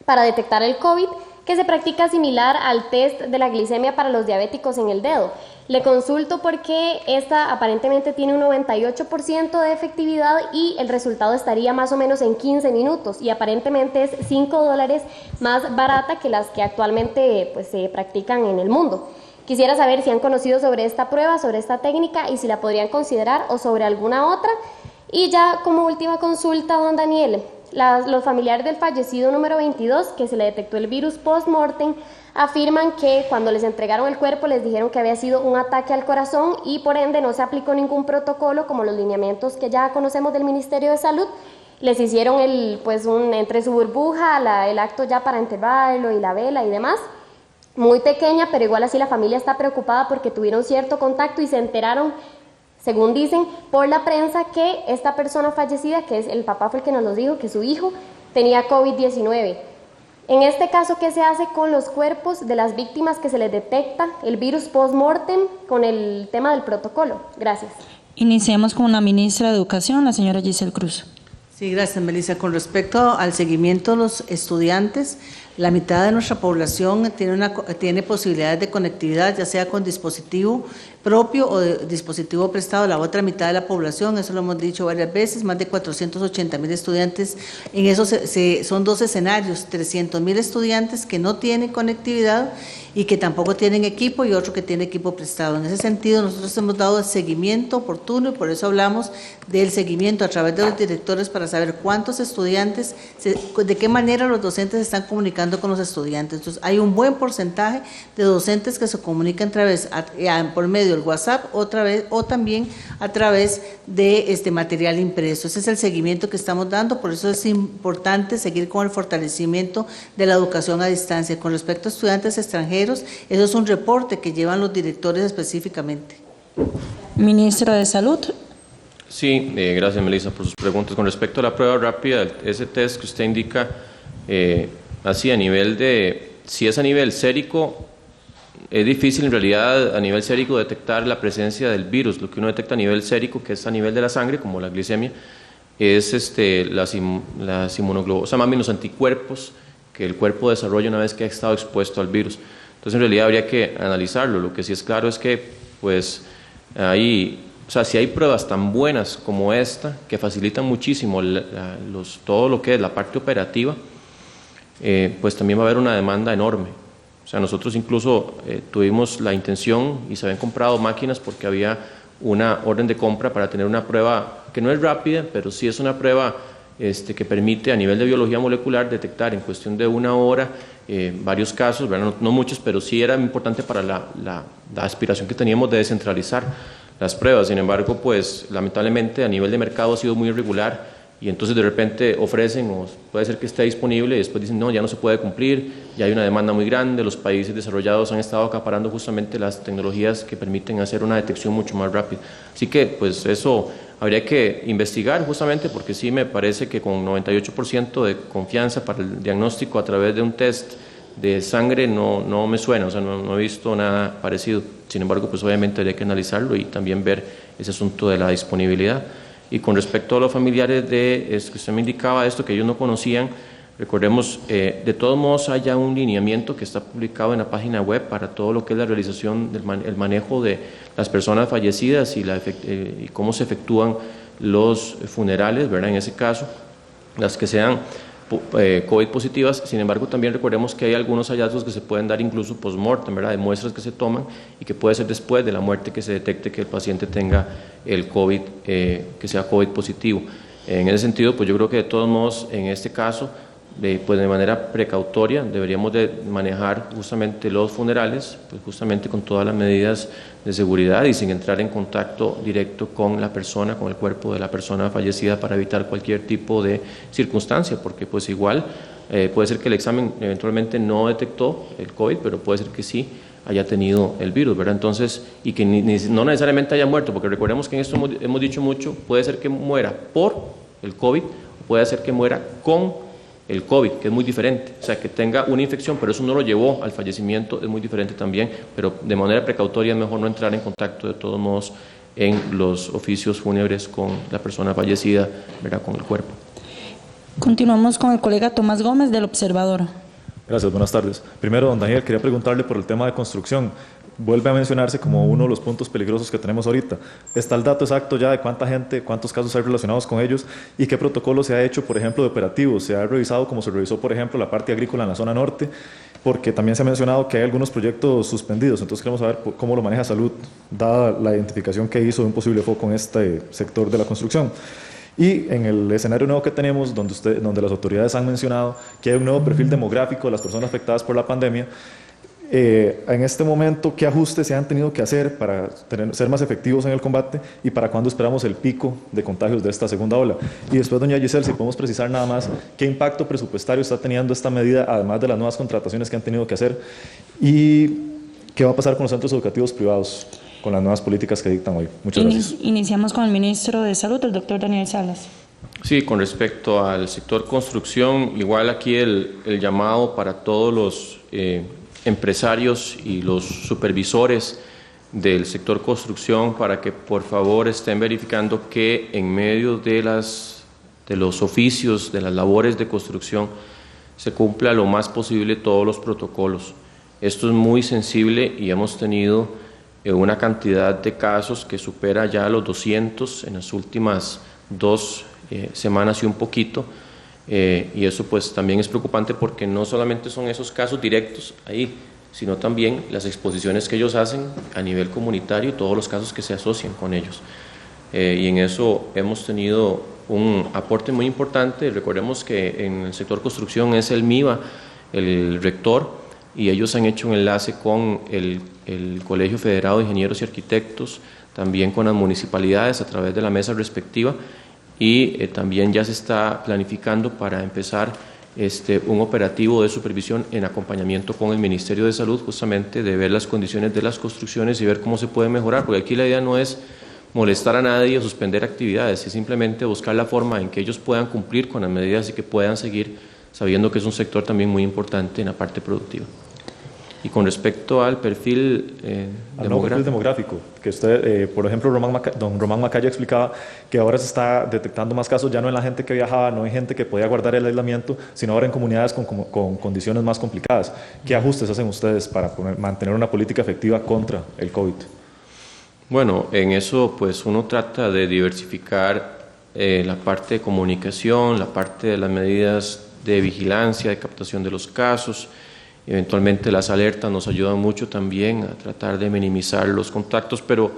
para detectar el COVID, que se practica similar al test de la glicemia para los diabéticos en el dedo. Le consulto porque esta aparentemente tiene un 98% de efectividad y el resultado estaría más o menos en 15 minutos y aparentemente es $5 más barata que las que actualmente pues, se practican en el mundo. Quisiera saber si han conocido sobre esta prueba, sobre esta técnica y si la podrían considerar o sobre alguna otra. Y ya como última consulta, don Daniel, los familiares del fallecido número 22, que se le detectó el virus post-mortem, afirman que cuando les entregaron el cuerpo les dijeron que había sido un ataque al corazón y por ende no se aplicó ningún protocolo como los lineamientos que ya conocemos del Ministerio de Salud. Les hicieron entre su burbuja el acto ya para enterrarlo y la vela y demás. Muy pequeña, pero igual así la familia está preocupada porque tuvieron cierto contacto y se enteraron, según dicen, por la prensa que esta persona fallecida, que es el papá fue el que nos lo dijo, que su hijo tenía COVID-19. En este caso, ¿qué se hace con los cuerpos de las víctimas que se les detecta el virus post-mortem con el tema del protocolo? Gracias. Iniciamos con la ministra de Educación, la señora Giselle Cruz. Sí, gracias, Melissa. Con respecto al seguimiento de los estudiantes, la mitad de nuestra población tiene posibilidades de conectividad, ya sea con dispositivo propio o de dispositivo prestado. La otra mitad de la población, eso lo hemos dicho varias veces, más de 480,000 estudiantes. En eso son 2 escenarios, 300,000 estudiantes que no tienen conectividad y que tampoco tienen equipo y otro que tiene equipo prestado. En ese sentido, nosotros hemos dado el seguimiento oportuno y por eso hablamos del seguimiento a través de los directores para saber cuántos estudiantes, de qué manera los docentes están comunicando con los estudiantes. Entonces, hay un buen porcentaje de docentes que se comunican por medio del WhatsApp o también a través de material impreso. Ese es el seguimiento que estamos dando, por eso es importante seguir con el fortalecimiento de la educación a distancia. Con respecto a estudiantes extranjeros, eso es un reporte que llevan los directores específicamente. Ministra de Salud. Sí, gracias Melissa por sus preguntas. Con respecto a la prueba rápida, ese test que usted indica, así a nivel si es a nivel sérico, es difícil en realidad a nivel sérico detectar la presencia del virus. Lo que uno detecta a nivel sérico, que es a nivel de la sangre, como la glicemia, es las inmunoglobulinas, o sea, más bien los anticuerpos que el cuerpo desarrolla una vez que ha estado expuesto al virus. Entonces, en realidad habría que analizarlo. Lo que sí es claro es que, pues, si hay pruebas tan buenas como esta, que facilitan muchísimo todo lo que es la parte operativa, pues también va a haber una demanda enorme. O sea, nosotros incluso tuvimos la intención y se habían comprado máquinas porque había una orden de compra para tener una prueba que no es rápida, pero sí es una prueba que permite a nivel de biología molecular detectar en cuestión de 1 hora varios casos, ¿verdad? No muchos, pero sí era importante para la aspiración que teníamos de descentralizar las pruebas. Sin embargo, pues lamentablemente a nivel de mercado ha sido muy irregular y entonces de repente ofrecen o puede ser que esté disponible y después dicen no, ya no se puede cumplir, ya hay una demanda muy grande, los países desarrollados han estado acaparando justamente las tecnologías que permiten hacer una detección mucho más rápida. Así que pues eso habría que investigar justamente porque sí me parece que con 98% de confianza para el diagnóstico a través de un test de sangre no me suena, o sea, no he visto nada parecido. Sin embargo, pues obviamente habría que analizarlo y también ver ese asunto de la disponibilidad. Y con respecto a los familiares que usted me indicaba esto, que ellos no conocían, recordemos, de todos modos hay ya un lineamiento que está publicado en la página web para todo lo que es la realización el manejo de las personas fallecidas y cómo se efectúan los funerales, ¿verdad? En ese caso, las que sean COVID positivas. Sin embargo, también recordemos que hay algunos hallazgos que se pueden dar incluso post-mortem, ¿verdad? De muestras que se toman y que puede ser después de la muerte que se detecte que el paciente tenga el COVID, que sea COVID positivo. En ese sentido, pues yo creo que de todos modos, en este caso, pues de manera precautoria deberíamos de manejar justamente los funerales, pues justamente con todas las medidas de seguridad y sin entrar en contacto directo con la persona, con el cuerpo de la persona fallecida, para evitar cualquier tipo de circunstancia, porque pues igual puede ser que el examen eventualmente no detectó el COVID, pero puede ser que sí haya tenido el virus, ¿verdad? Entonces, y que no necesariamente haya muerto, porque recordemos que en esto hemos dicho mucho, puede ser que muera por el COVID, o puede ser que muera con el COVID, que es muy diferente, o sea, que tenga una infección, pero eso no lo llevó al fallecimiento, es muy diferente también, pero de manera precautoria es mejor no entrar en contacto de todos modos en los oficios fúnebres con la persona fallecida, ¿verdad?, con el cuerpo. Continuamos con el colega Tomás Gómez, del Observador. Gracias, buenas tardes. Primero, don Daniel, quería preguntarle por el tema de construcción. Vuelve a mencionarse como uno de los puntos peligrosos que tenemos ahorita. ¿Está el dato exacto ya de cuánta gente, cuántos casos hay relacionados con ellos y qué protocolo se ha hecho, por ejemplo, de operativos? ¿Se ha revisado como se revisó, por ejemplo, la parte agrícola en la zona norte? Porque también se ha mencionado que hay algunos proyectos suspendidos, entonces queremos saber cómo lo maneja Salud, dada la identificación que hizo de un posible foco en este sector de la construcción. Y en el escenario nuevo que tenemos, donde las autoridades han mencionado que hay un nuevo perfil demográfico de las personas afectadas por la pandemia, en este momento, ¿qué ajustes se han tenido que hacer para ser más efectivos en el combate y para cuándo esperamos el pico de contagios de esta segunda ola? Y después, doña Giselle, si podemos precisar nada más, ¿qué impacto presupuestario está teniendo esta medida, además de las nuevas contrataciones que han tenido que hacer? ¿Y qué va a pasar con los centros educativos privados con las nuevas políticas que dictan hoy? Muchas gracias. Iniciamos con el ministro de Salud, el doctor Daniel Salas. Sí, con respecto al sector construcción, igual aquí el llamado para todos los empresarios y los supervisores del sector construcción para que por favor estén verificando que en medio de los oficios, de las labores de construcción, se cumpla lo más posible todos los protocolos. Esto es muy sensible y hemos tenido una cantidad de casos que supera ya los 200 en las últimas 2 semanas y un poquito. Y eso pues también es preocupante porque no solamente son esos casos directos ahí, sino también las exposiciones que ellos hacen a nivel comunitario y todos los casos que se asocian con ellos. Y en eso hemos tenido un aporte muy importante. Recordemos que en el sector construcción es el MIBA el rector, y ellos han hecho un enlace con el Colegio Federado de Ingenieros y Arquitectos, también con las municipalidades a través de la mesa respectiva, y también ya se está planificando para empezar un operativo de supervisión en acompañamiento con el Ministerio de Salud, justamente de ver las condiciones de las construcciones y ver cómo se puede mejorar, porque aquí la idea no es molestar a nadie o suspender actividades, es simplemente buscar la forma en que ellos puedan cumplir con las medidas y que puedan seguir sabiendo que es un sector también muy importante en la parte productiva. Y con respecto al perfil demográfico, que usted, por ejemplo, don Román Macaya explicaba que ahora se está detectando más casos ya no en la gente que viajaba, no en gente que podía guardar el aislamiento, sino ahora en comunidades con condiciones más complicadas. ¿Qué ajustes hacen ustedes para mantener una política efectiva contra el COVID? Bueno, en eso pues uno trata de diversificar la parte de comunicación, la parte de las medidas de vigilancia, de captación de los casos. Eventualmente las alertas nos ayudan mucho también a tratar de minimizar los contactos, pero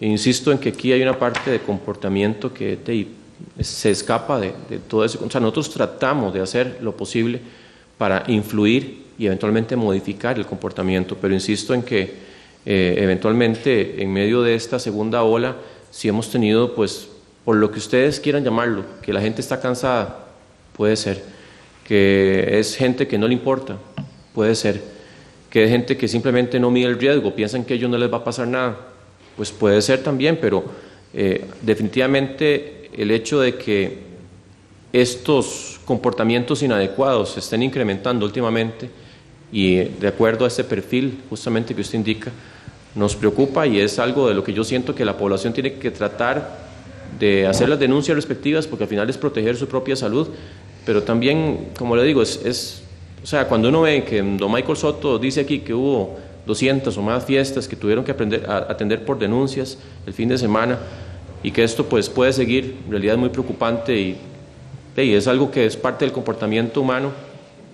insisto en que aquí hay una parte de comportamiento que se escapa de todo eso. O sea, nosotros tratamos de hacer lo posible para influir y eventualmente modificar el comportamiento, pero insisto en que eventualmente en medio de esta segunda ola, si hemos tenido, pues, por lo que ustedes quieran llamarlo, que la gente está cansada, puede ser, que es gente que no le importa, puede ser, que es gente que simplemente no mide el riesgo, piensan que a ellos no les va a pasar nada, pues puede ser también, pero definitivamente el hecho de que estos comportamientos inadecuados se estén incrementando últimamente y de acuerdo a este perfil justamente que usted indica, nos preocupa y es algo de lo que yo siento que la población tiene que tratar de hacer las denuncias respectivas, porque al final es proteger su propia salud, pero también, como le digo, o sea, cuando uno ve que don Michael Soto dice aquí que hubo 200 o más fiestas que tuvieron que atender por denuncias el fin de semana y que esto pues puede seguir, en realidad es muy preocupante y es algo que es parte del comportamiento humano.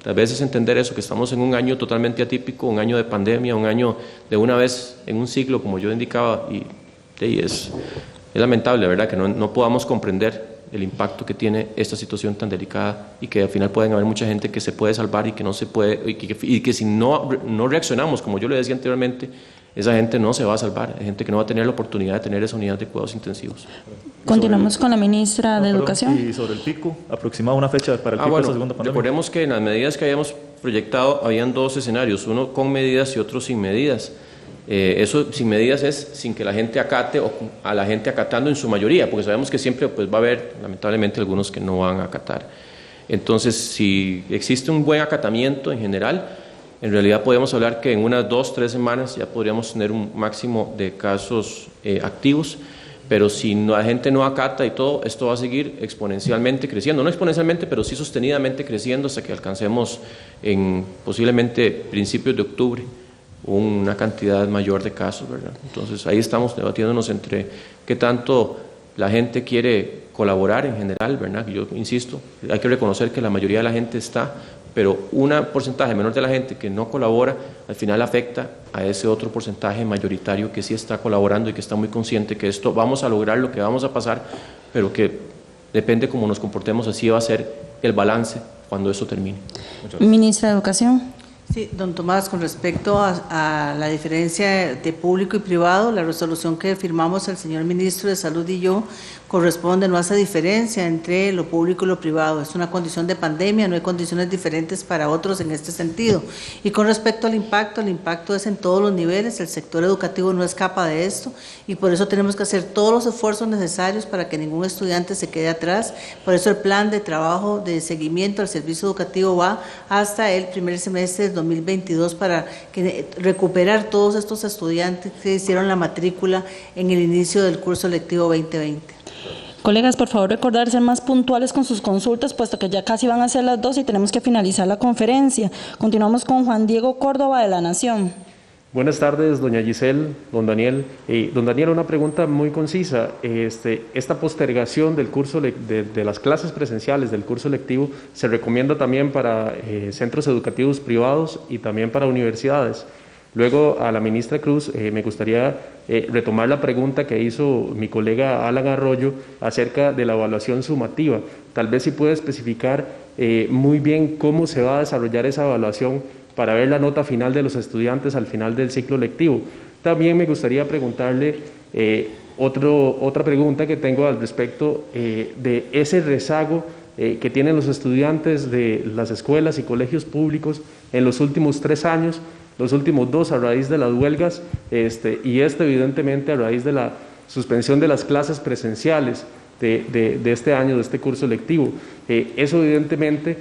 Tal vez es entender eso, que estamos en un año totalmente atípico, un año de pandemia, un año de una vez en un siglo, como yo indicaba, y es lamentable, ¿verdad?, que no podamos comprender el impacto que tiene esta situación tan delicada y que al final pueden haber mucha gente que se puede salvar y que no se puede, y que si no reaccionamos, como yo le decía anteriormente, esa gente no se va a salvar, hay gente que no va a tener la oportunidad de tener esa unidad de cuidados intensivos. Continuamos con la ministra de Educación. Y sobre el pico, aproximado una fecha para el pico de esa segunda pandemia. Recordemos que en las medidas que habíamos proyectado habían dos escenarios, uno con medidas y otro sin medidas. Eso sin medidas es sin que la gente acate o a la gente acatando en su mayoría, porque sabemos que siempre pues, va a haber lamentablemente algunos que no van a acatar. Entonces, si existe un buen acatamiento en general, en realidad podemos hablar que en unas 2-3 semanas ya podríamos tener un máximo de casos activos, pero si la gente no acata y todo, esto va a seguir exponencialmente creciendo, no exponencialmente, pero sí sostenidamente creciendo hasta que alcancemos en posiblemente principios de octubre una cantidad mayor de casos, ¿verdad? Entonces ahí estamos debatiéndonos entre qué tanto la gente quiere colaborar en general, ¿verdad? Yo insisto, hay que reconocer que la mayoría de la gente está, pero un porcentaje menor de la gente que no colabora, al final afecta a ese otro porcentaje mayoritario que sí está colaborando y que está muy consciente que esto vamos a lograr lo que vamos a pasar, pero que depende cómo nos comportemos, así va a ser el balance cuando eso termine. Ministra de Educación. Sí, don Tomás, con respecto a la diferencia de público y privado, la resolución que firmamos el señor Ministro de Salud y yo corresponde, no hace diferencia entre lo público y lo privado. Es una condición de pandemia, no hay condiciones diferentes para otros en este sentido. Y con respecto al impacto, el impacto es en todos los niveles, el sector educativo no escapa de esto y por eso tenemos que hacer todos los esfuerzos necesarios para que ningún estudiante se quede atrás. Por eso el plan de trabajo de seguimiento al servicio educativo va hasta el primer semestre de 2022 para recuperar todos estos estudiantes que hicieron la matrícula en el inicio del curso lectivo 2020. Colegas, por favor, recordar ser más puntuales con sus consultas, puesto que ya casi van a ser las 2 y tenemos que finalizar la conferencia. Continuamos con Juan Diego Córdoba de La Nación. Buenas tardes, doña Giselle, don Daniel. Don Daniel, una pregunta muy concisa. Esta postergación del curso de las clases presenciales del curso lectivo se recomienda también para centros educativos privados y también para universidades. Luego, a la ministra Cruz, me gustaría retomar la pregunta que hizo mi colega Alan Arroyo acerca de la evaluación sumativa. Tal vez si puede especificar muy bien cómo se va a desarrollar esa evaluación para ver la nota final de los estudiantes al final del ciclo lectivo. También me gustaría preguntarle otra pregunta que tengo al respecto de ese rezago que tienen los estudiantes de las escuelas y colegios públicos en los últimos 3 años, los últimos 2 a raíz de las huelgas y evidentemente a raíz de la suspensión de las clases presenciales de este año, de este curso lectivo. Eso evidentemente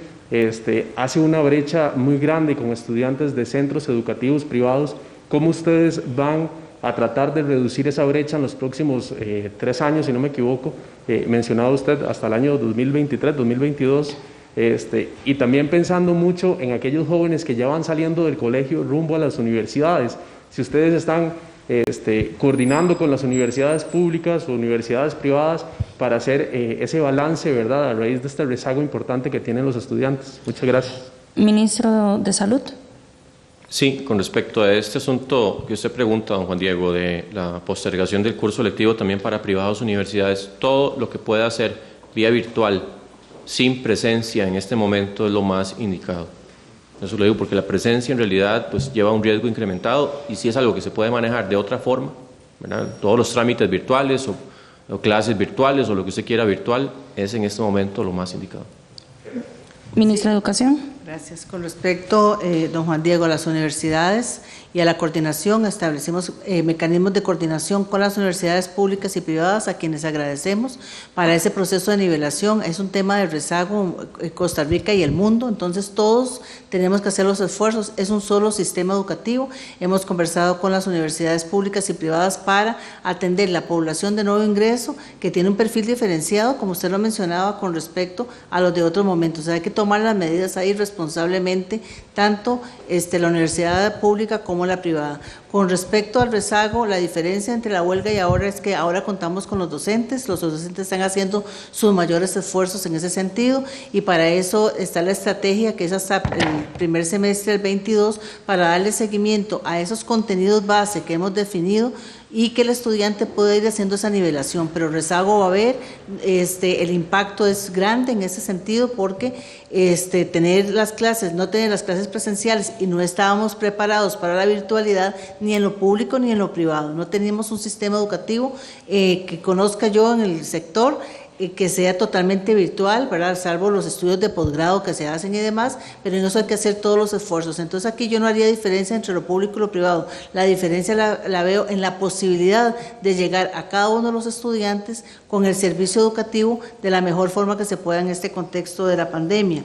hace una brecha muy grande con estudiantes de centros educativos privados. ¿Cómo ustedes van a tratar de reducir esa brecha en los próximos 3 años, si no me equivoco? Mencionaba usted hasta el año 2023, 2022. Y también pensando mucho en aquellos jóvenes que ya van saliendo del colegio rumbo a las universidades. Si ustedes están coordinando con las universidades públicas o universidades privadas para hacer ese balance, ¿verdad?, a raíz de este rezago importante que tienen los estudiantes. Muchas gracias. Ministro de Salud. Sí, con respecto a este asunto que usted pregunta, don Juan Diego, de la postergación del curso lectivo también para privados universidades, todo lo que pueda hacer vía virtual, sin presencia en este momento, es lo más indicado. Eso lo digo porque la presencia en realidad pues lleva un riesgo incrementado y si es algo que se puede manejar de otra forma, ¿verdad?, todos los trámites virtuales o clases virtuales o lo que usted quiera virtual, es en este momento lo más indicado. Ministra de Educación. Gracias. Con respecto, don Juan Diego, a las universidades y a la coordinación, establecimos mecanismos de coordinación con las universidades públicas y privadas, a quienes agradecemos para ese proceso de nivelación. Es un tema de rezago Costa Rica y el mundo, entonces todos tenemos que hacer los esfuerzos. Es un solo sistema educativo. Hemos conversado con las universidades públicas y privadas para atender la población de nuevo ingreso, que tiene un perfil diferenciado, como usted lo mencionaba, con respecto a los de otros momentos. O sea, hay que tomar las medidas ahí responsablemente, tanto la universidad pública como la privada. Con respecto al rezago, la diferencia entre la huelga y ahora es que ahora contamos con los docentes están haciendo sus mayores esfuerzos en ese sentido, y para eso está la estrategia que es hasta el primer semestre del 22, para darle seguimiento a esos contenidos base que hemos definido y que el estudiante pueda ir haciendo esa nivelación, pero rezago va a haber. El impacto es grande en ese sentido, porque no tener las clases presenciales, y no estábamos preparados para la virtualidad ni en lo público ni en lo privado. No teníamos un sistema educativo que conozca yo en el sector que sea totalmente virtual, ¿verdad? Salvo los estudios de posgrado que se hacen y demás, pero en eso hay que hacer todos los esfuerzos. Entonces aquí yo no haría diferencia entre lo público y lo privado. La diferencia la veo en la posibilidad de llegar a cada uno de los estudiantes con el servicio educativo de la mejor forma que se pueda en este contexto de la pandemia.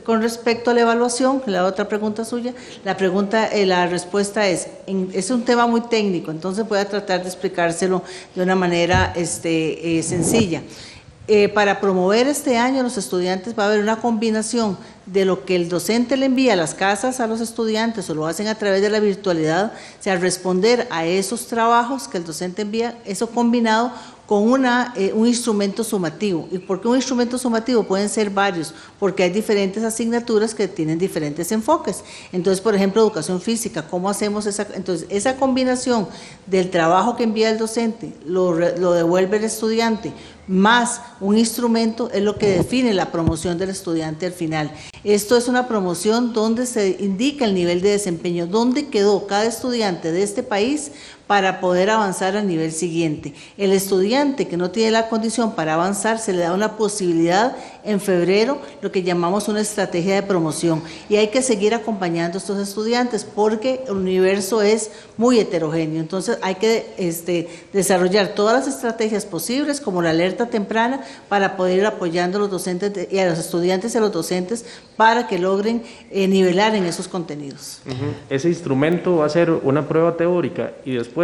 Con respecto a la evaluación, la otra pregunta suya, la respuesta es un tema muy técnico, entonces voy a tratar de explicárselo de una manera sencilla. Para promover este año los estudiantes va a haber una combinación de lo que el docente le envía a las casas a los estudiantes, o lo hacen a través de la virtualidad, o sea, responder a esos trabajos que el docente envía, eso combinado con un instrumento sumativo. ¿Y por qué un instrumento sumativo? Pueden ser varios, porque hay diferentes asignaturas que tienen diferentes enfoques. Entonces, por ejemplo, educación física, ¿cómo hacemos esa? Entonces, esa combinación del trabajo que envía el docente, lo devuelve el estudiante, más un instrumento, es lo que define la promoción del estudiante al final. Esto es una promoción donde se indica el nivel de desempeño, dónde quedó cada estudiante de este país para poder avanzar al nivel siguiente. El estudiante que no tiene la condición para avanzar, se le da una posibilidad en febrero, lo que llamamos una estrategia de promoción, y hay que seguir acompañando a estos estudiantes porque el universo es muy heterogéneo. Entonces hay que desarrollar todas las estrategias posibles, como la alerta temprana, para poder ir apoyando a los docentes y a los estudiantes y a los docentes para que logren nivelar en esos contenidos. Ese instrumento va a ser una prueba teórica, y después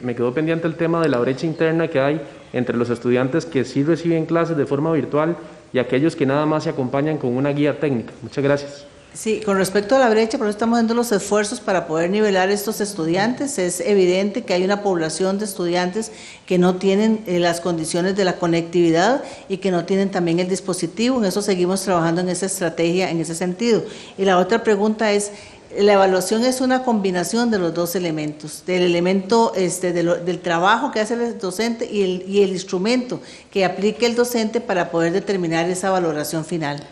me quedó pendiente el tema de la brecha interna que hay entre los estudiantes que sí reciben clases de forma virtual y aquellos que nada más se acompañan con una guía técnica. Muchas gracias. Sí, con respecto a la brecha, por eso estamos haciendo los esfuerzos para poder nivelar estos estudiantes. Es evidente que hay una población de estudiantes que no tienen las condiciones de la conectividad y que no tienen también el dispositivo. En eso seguimos trabajando en esa estrategia, en ese sentido. Y la otra pregunta es, la evaluación es una combinación de los dos elementos, del elemento del trabajo que hace el docente y el instrumento que aplique el docente para poder determinar esa valoración final.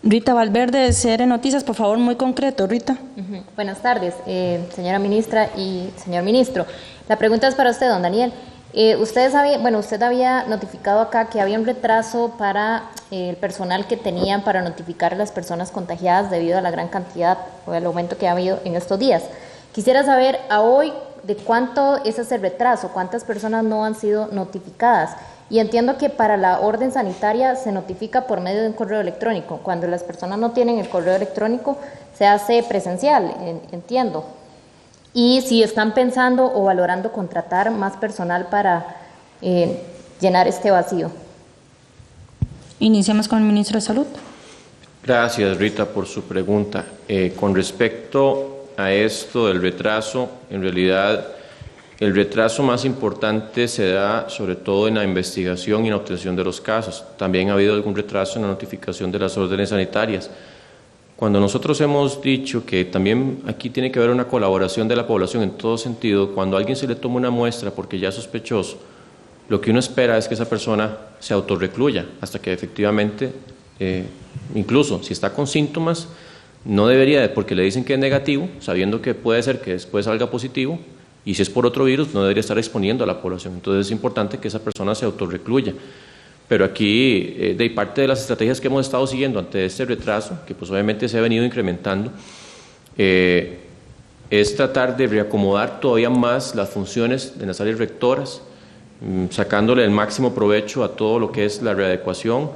Rita Valverde, de CR Noticias, por favor, muy concreto, Rita. Buenas tardes, señora ministra y señor ministro. La pregunta es para usted, don Daniel. Usted había notificado acá que había un retraso para el personal que tenían para notificar a las personas contagiadas debido a la gran cantidad o el aumento que ha habido en estos días. Quisiera saber a hoy de cuánto es ese retraso, cuántas personas no han sido notificadas. Y entiendo que para la orden sanitaria se notifica por medio de un correo electrónico. Cuando las personas no tienen el correo electrónico, se hace presencial, entiendo. Y si están pensando o valorando contratar más personal para llenar este vacío. Iniciamos con el ministro de Salud. Gracias, Rita, por su pregunta. Con respecto a esto del retraso, en realidad el retraso más importante se da sobre todo en la investigación y en la obtención de los casos. También ha habido algún retraso en la notificación de las órdenes sanitarias. Cuando nosotros hemos dicho que también aquí tiene que haber una colaboración de la población en todo sentido, cuando a alguien se le toma una muestra porque ya es sospechoso, lo que uno espera es que esa persona se autorrecluya hasta que efectivamente, incluso si está con síntomas, no debería, porque le dicen que es negativo, sabiendo que puede ser que después salga positivo, y si es por otro virus, no debería estar exponiendo a la población. Entonces es importante que esa persona se autorrecluya. Pero aquí, de parte de las estrategias que hemos estado siguiendo ante este retraso, que pues obviamente se ha venido incrementando, es tratar de reacomodar todavía más las funciones de las áreas rectoras, sacándole el máximo provecho a todo lo que es la readecuación.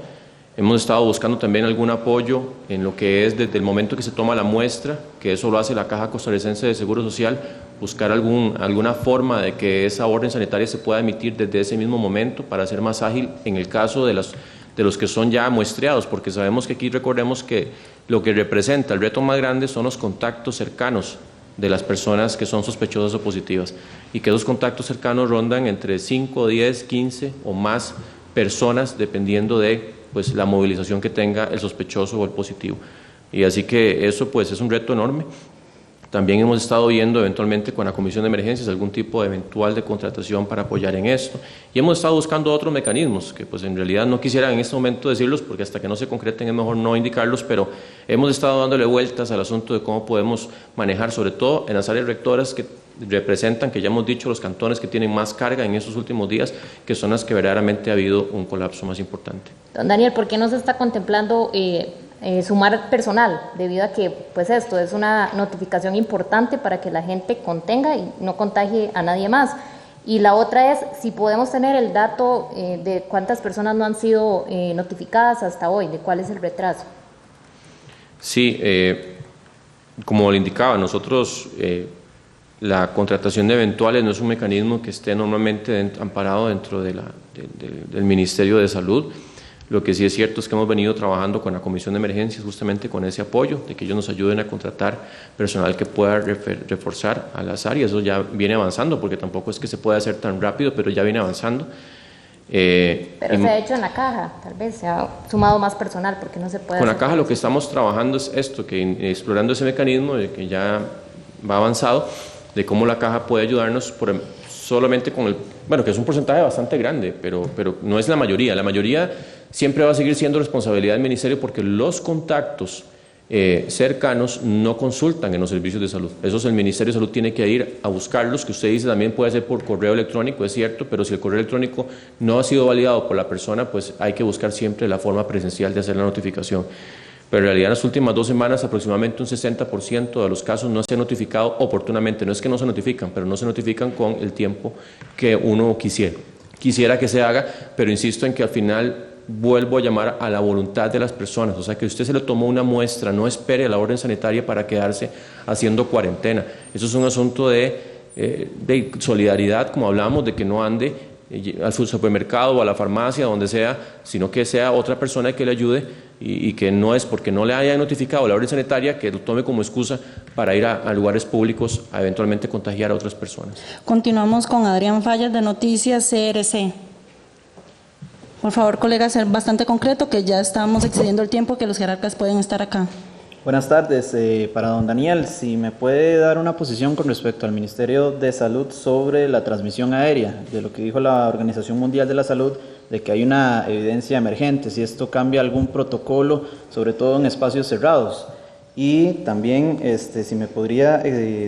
Hemos estado buscando también algún apoyo en lo que es desde el momento que se toma la muestra, que eso lo hace la Caja Costarricense de Seguro Social, buscar alguna forma de que esa orden sanitaria se pueda emitir desde ese mismo momento para ser más ágil en el caso de los que son ya muestreados, porque sabemos que aquí recordemos que lo que representa el reto más grande son los contactos cercanos de las personas que son sospechosas o positivas, y que esos contactos cercanos rondan entre 5, 10, 15 o más personas, dependiendo de pues, la movilización que tenga el sospechoso o el positivo. Y así que eso pues es un reto enorme. También hemos estado viendo eventualmente con la Comisión de Emergencias algún tipo de eventual de contratación para apoyar en esto, y hemos estado buscando otros mecanismos que pues en realidad no quisiera en este momento decirlos porque hasta que no se concreten es mejor no indicarlos, pero hemos estado dándole vueltas al asunto de cómo podemos manejar, sobre todo en las áreas rectoras que representan, que ya hemos dicho, los cantones que tienen más carga en estos últimos días, que son las que verdaderamente ha habido un colapso más importante. Don Daniel, ¿por qué no se está contemplando sumar personal, debido a que pues esto es una notificación importante para que la gente contenga y no contagie a nadie más? Y la otra es si podemos tener el dato de cuántas personas no han sido notificadas hasta hoy, de cuál es el retraso. Sí, como le indicaba, nosotros la contratación de eventuales no es un mecanismo que esté normalmente amparado dentro del Ministerio de Salud. Lo que sí es cierto es que hemos venido trabajando con la Comisión de Emergencias justamente con ese apoyo, de que ellos nos ayuden a contratar personal que pueda reforzar a las áreas. Eso ya viene avanzando, porque tampoco es que se pueda hacer tan rápido, pero ya viene avanzando. Pero se ha hecho en la Caja, tal vez se ha sumado más personal, porque no se puede con hacer la Caja lo que estamos trabajando es esto, que explorando ese mecanismo de que ya va avanzado, de cómo la Caja puede ayudarnos solamente con el, bueno, que es un porcentaje bastante grande, pero no es la mayoría. La mayoría siempre va a seguir siendo responsabilidad del Ministerio, porque los contactos cercanos no consultan en los servicios de salud. Eso el Ministerio de Salud tiene que ir a buscarlos, que usted dice también puede ser por correo electrónico, es cierto, pero si el correo electrónico no ha sido validado por la persona, pues hay que buscar siempre la forma presencial de hacer la notificación. Pero en realidad en las últimas 2 semanas aproximadamente un 60% de los casos no se ha notificado oportunamente. No es que no se notifican, pero no se notifican con el tiempo que uno quisiera que se haga, pero insisto en que al final vuelvo a llamar a la voluntad de las personas. O sea, que usted se le tomó una muestra, no espere a la orden sanitaria para quedarse haciendo cuarentena. Eso es un asunto de solidaridad, como hablamos, de que no ande al supermercado o a la farmacia, donde sea, sino que sea otra persona que le ayude, y que no es porque no le haya notificado la orden sanitaria que lo tome como excusa para ir a lugares públicos a eventualmente contagiar a otras personas. Continuamos con Adrián Fallas de Noticias CRC. Por favor, colegas, ser bastante concreto, que ya estamos excediendo el tiempo que los jerarcas pueden estar acá. Buenas tardes. Para don Daniel, si me puede dar una posición con respecto al Ministerio de Salud sobre la transmisión aérea, de lo que dijo la Organización Mundial de la Salud, de que hay una evidencia emergente, si esto cambia algún protocolo, sobre todo en espacios cerrados. Y también, si me podría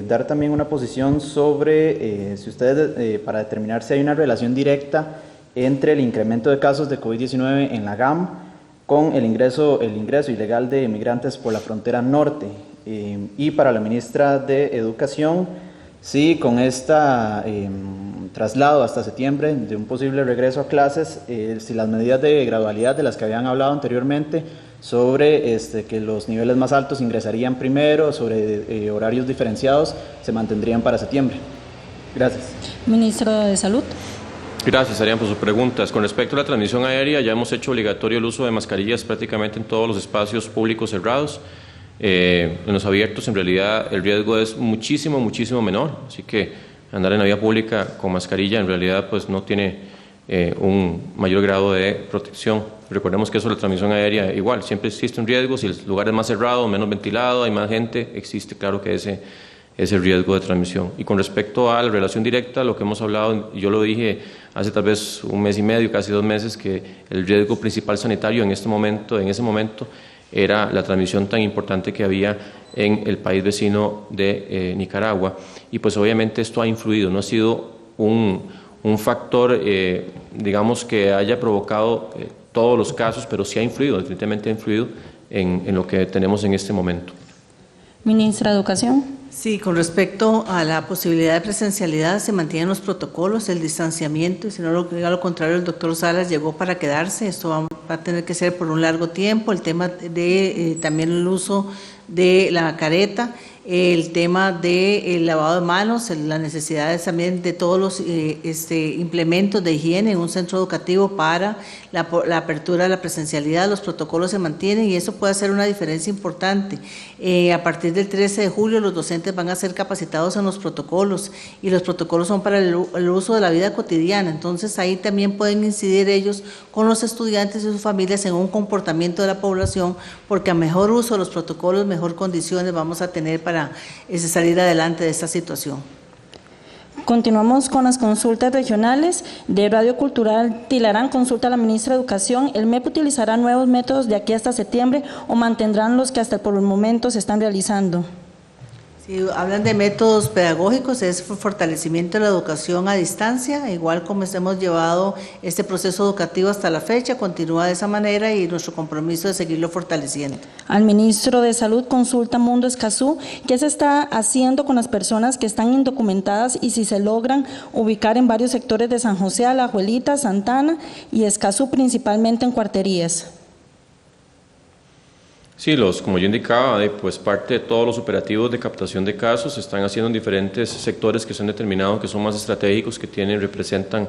dar también una posición sobre si ustedes, para determinar si hay una relación directa entre el incremento de casos de COVID-19 en la GAM con el ingreso ilegal de migrantes por la frontera norte. Y para la ministra de Educación, sí, con esta traslado hasta septiembre de un posible regreso a clases, si las medidas de gradualidad de las que habían hablado anteriormente, sobre que los niveles más altos ingresarían primero, sobre horarios diferenciados, se mantendrían para septiembre. Gracias. Ministro de Salud. Gracias, Arián, por sus preguntas. Con respecto a la transmisión aérea, ya hemos hecho obligatorio el uso de mascarillas prácticamente en todos los espacios públicos cerrados. En los abiertos, en realidad, el riesgo es muchísimo menor, así que andar en la vía pública con mascarilla en realidad pues no tiene un mayor grado de protección. Recordemos que eso de la transmisión aérea, igual, siempre existe un riesgo. Si el lugar es más cerrado, menos ventilado, hay más gente, existe claro que ese riesgo de transmisión. Y con respecto a la relación directa, lo que hemos hablado, yo lo dije hace tal vez 1 mes y medio, casi 2 meses, que el riesgo principal sanitario en ese momento era la transmisión tan importante que había en el país vecino de Nicaragua. Y pues obviamente esto ha influido, no ha sido un un factor, digamos, que haya provocado todos los casos, pero sí ha influido, definitivamente ha influido en lo que tenemos en este momento. Ministra de Educación. Sí, con respecto a la posibilidad de presencialidad, se mantienen los protocolos, el distanciamiento, y si no lo contrario, el doctor Salas llegó para quedarse. Esto va a tener que ser por un largo tiempo. El tema de también el uso de la careta, el tema del lavado de manos, las necesidades también de todos los implementos de higiene en un centro educativo para la apertura de la presencialidad. Los protocolos se mantienen y eso puede hacer una diferencia importante. A partir del 13 de julio los docentes van a ser capacitados en los protocolos y los protocolos son para el uso de la vida cotidiana. Entonces ahí también pueden incidir ellos con los estudiantes y sus familias en un comportamiento de la población, porque a mejor uso de los protocolos, mejor condiciones vamos a tener para salir adelante de esta situación. Continuamos con las consultas regionales de Radio Cultural Tilarán. Consulta a la ministra de Educación. ¿El MEP utilizará nuevos métodos de aquí hasta septiembre o mantendrán los que hasta por el momento se están realizando? Si hablan de métodos pedagógicos, es fortalecimiento de la educación a distancia, igual como hemos llevado este proceso educativo hasta la fecha, continúa de esa manera y nuestro compromiso de seguirlo fortaleciendo. Al ministro de Salud, consulta Mundo Escazú, ¿qué se está haciendo con las personas que están indocumentadas y si se logran ubicar en varios sectores de San José, Alajuelita, Santana y Escazú, principalmente en cuarterías? Sí, como yo indicaba, pues parte de todos los operativos de captación de casos se están haciendo en diferentes sectores que son determinados, que son más estratégicos, que representan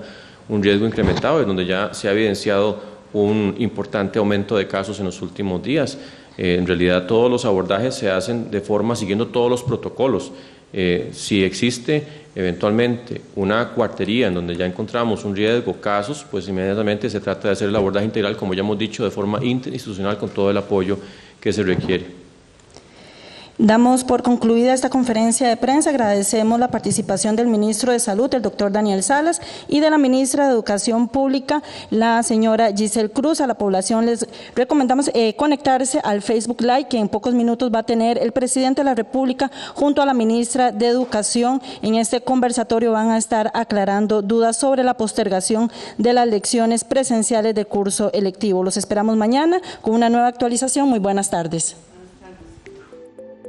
un riesgo incrementado, en donde ya se ha evidenciado un importante aumento de casos en los últimos días. En realidad todos los abordajes se hacen siguiendo todos los protocolos. Si existe eventualmente una cuartería en donde ya encontramos un riesgo, casos, pues inmediatamente se trata de hacer el abordaje integral, como ya hemos dicho, de forma interinstitucional con todo el apoyo que se requiere. Damos por concluida esta conferencia de prensa. Agradecemos la participación del ministro de Salud, el doctor Daniel Salas, y de la ministra de Educación Pública, la señora Giselle Cruz. A la población les recomendamos conectarse al Facebook Live, que en pocos minutos va a tener el presidente de la República junto a la ministra de Educación. En este conversatorio van a estar aclarando dudas sobre la postergación de las lecciones presenciales de curso electivo. Los esperamos mañana con una nueva actualización. Muy buenas tardes.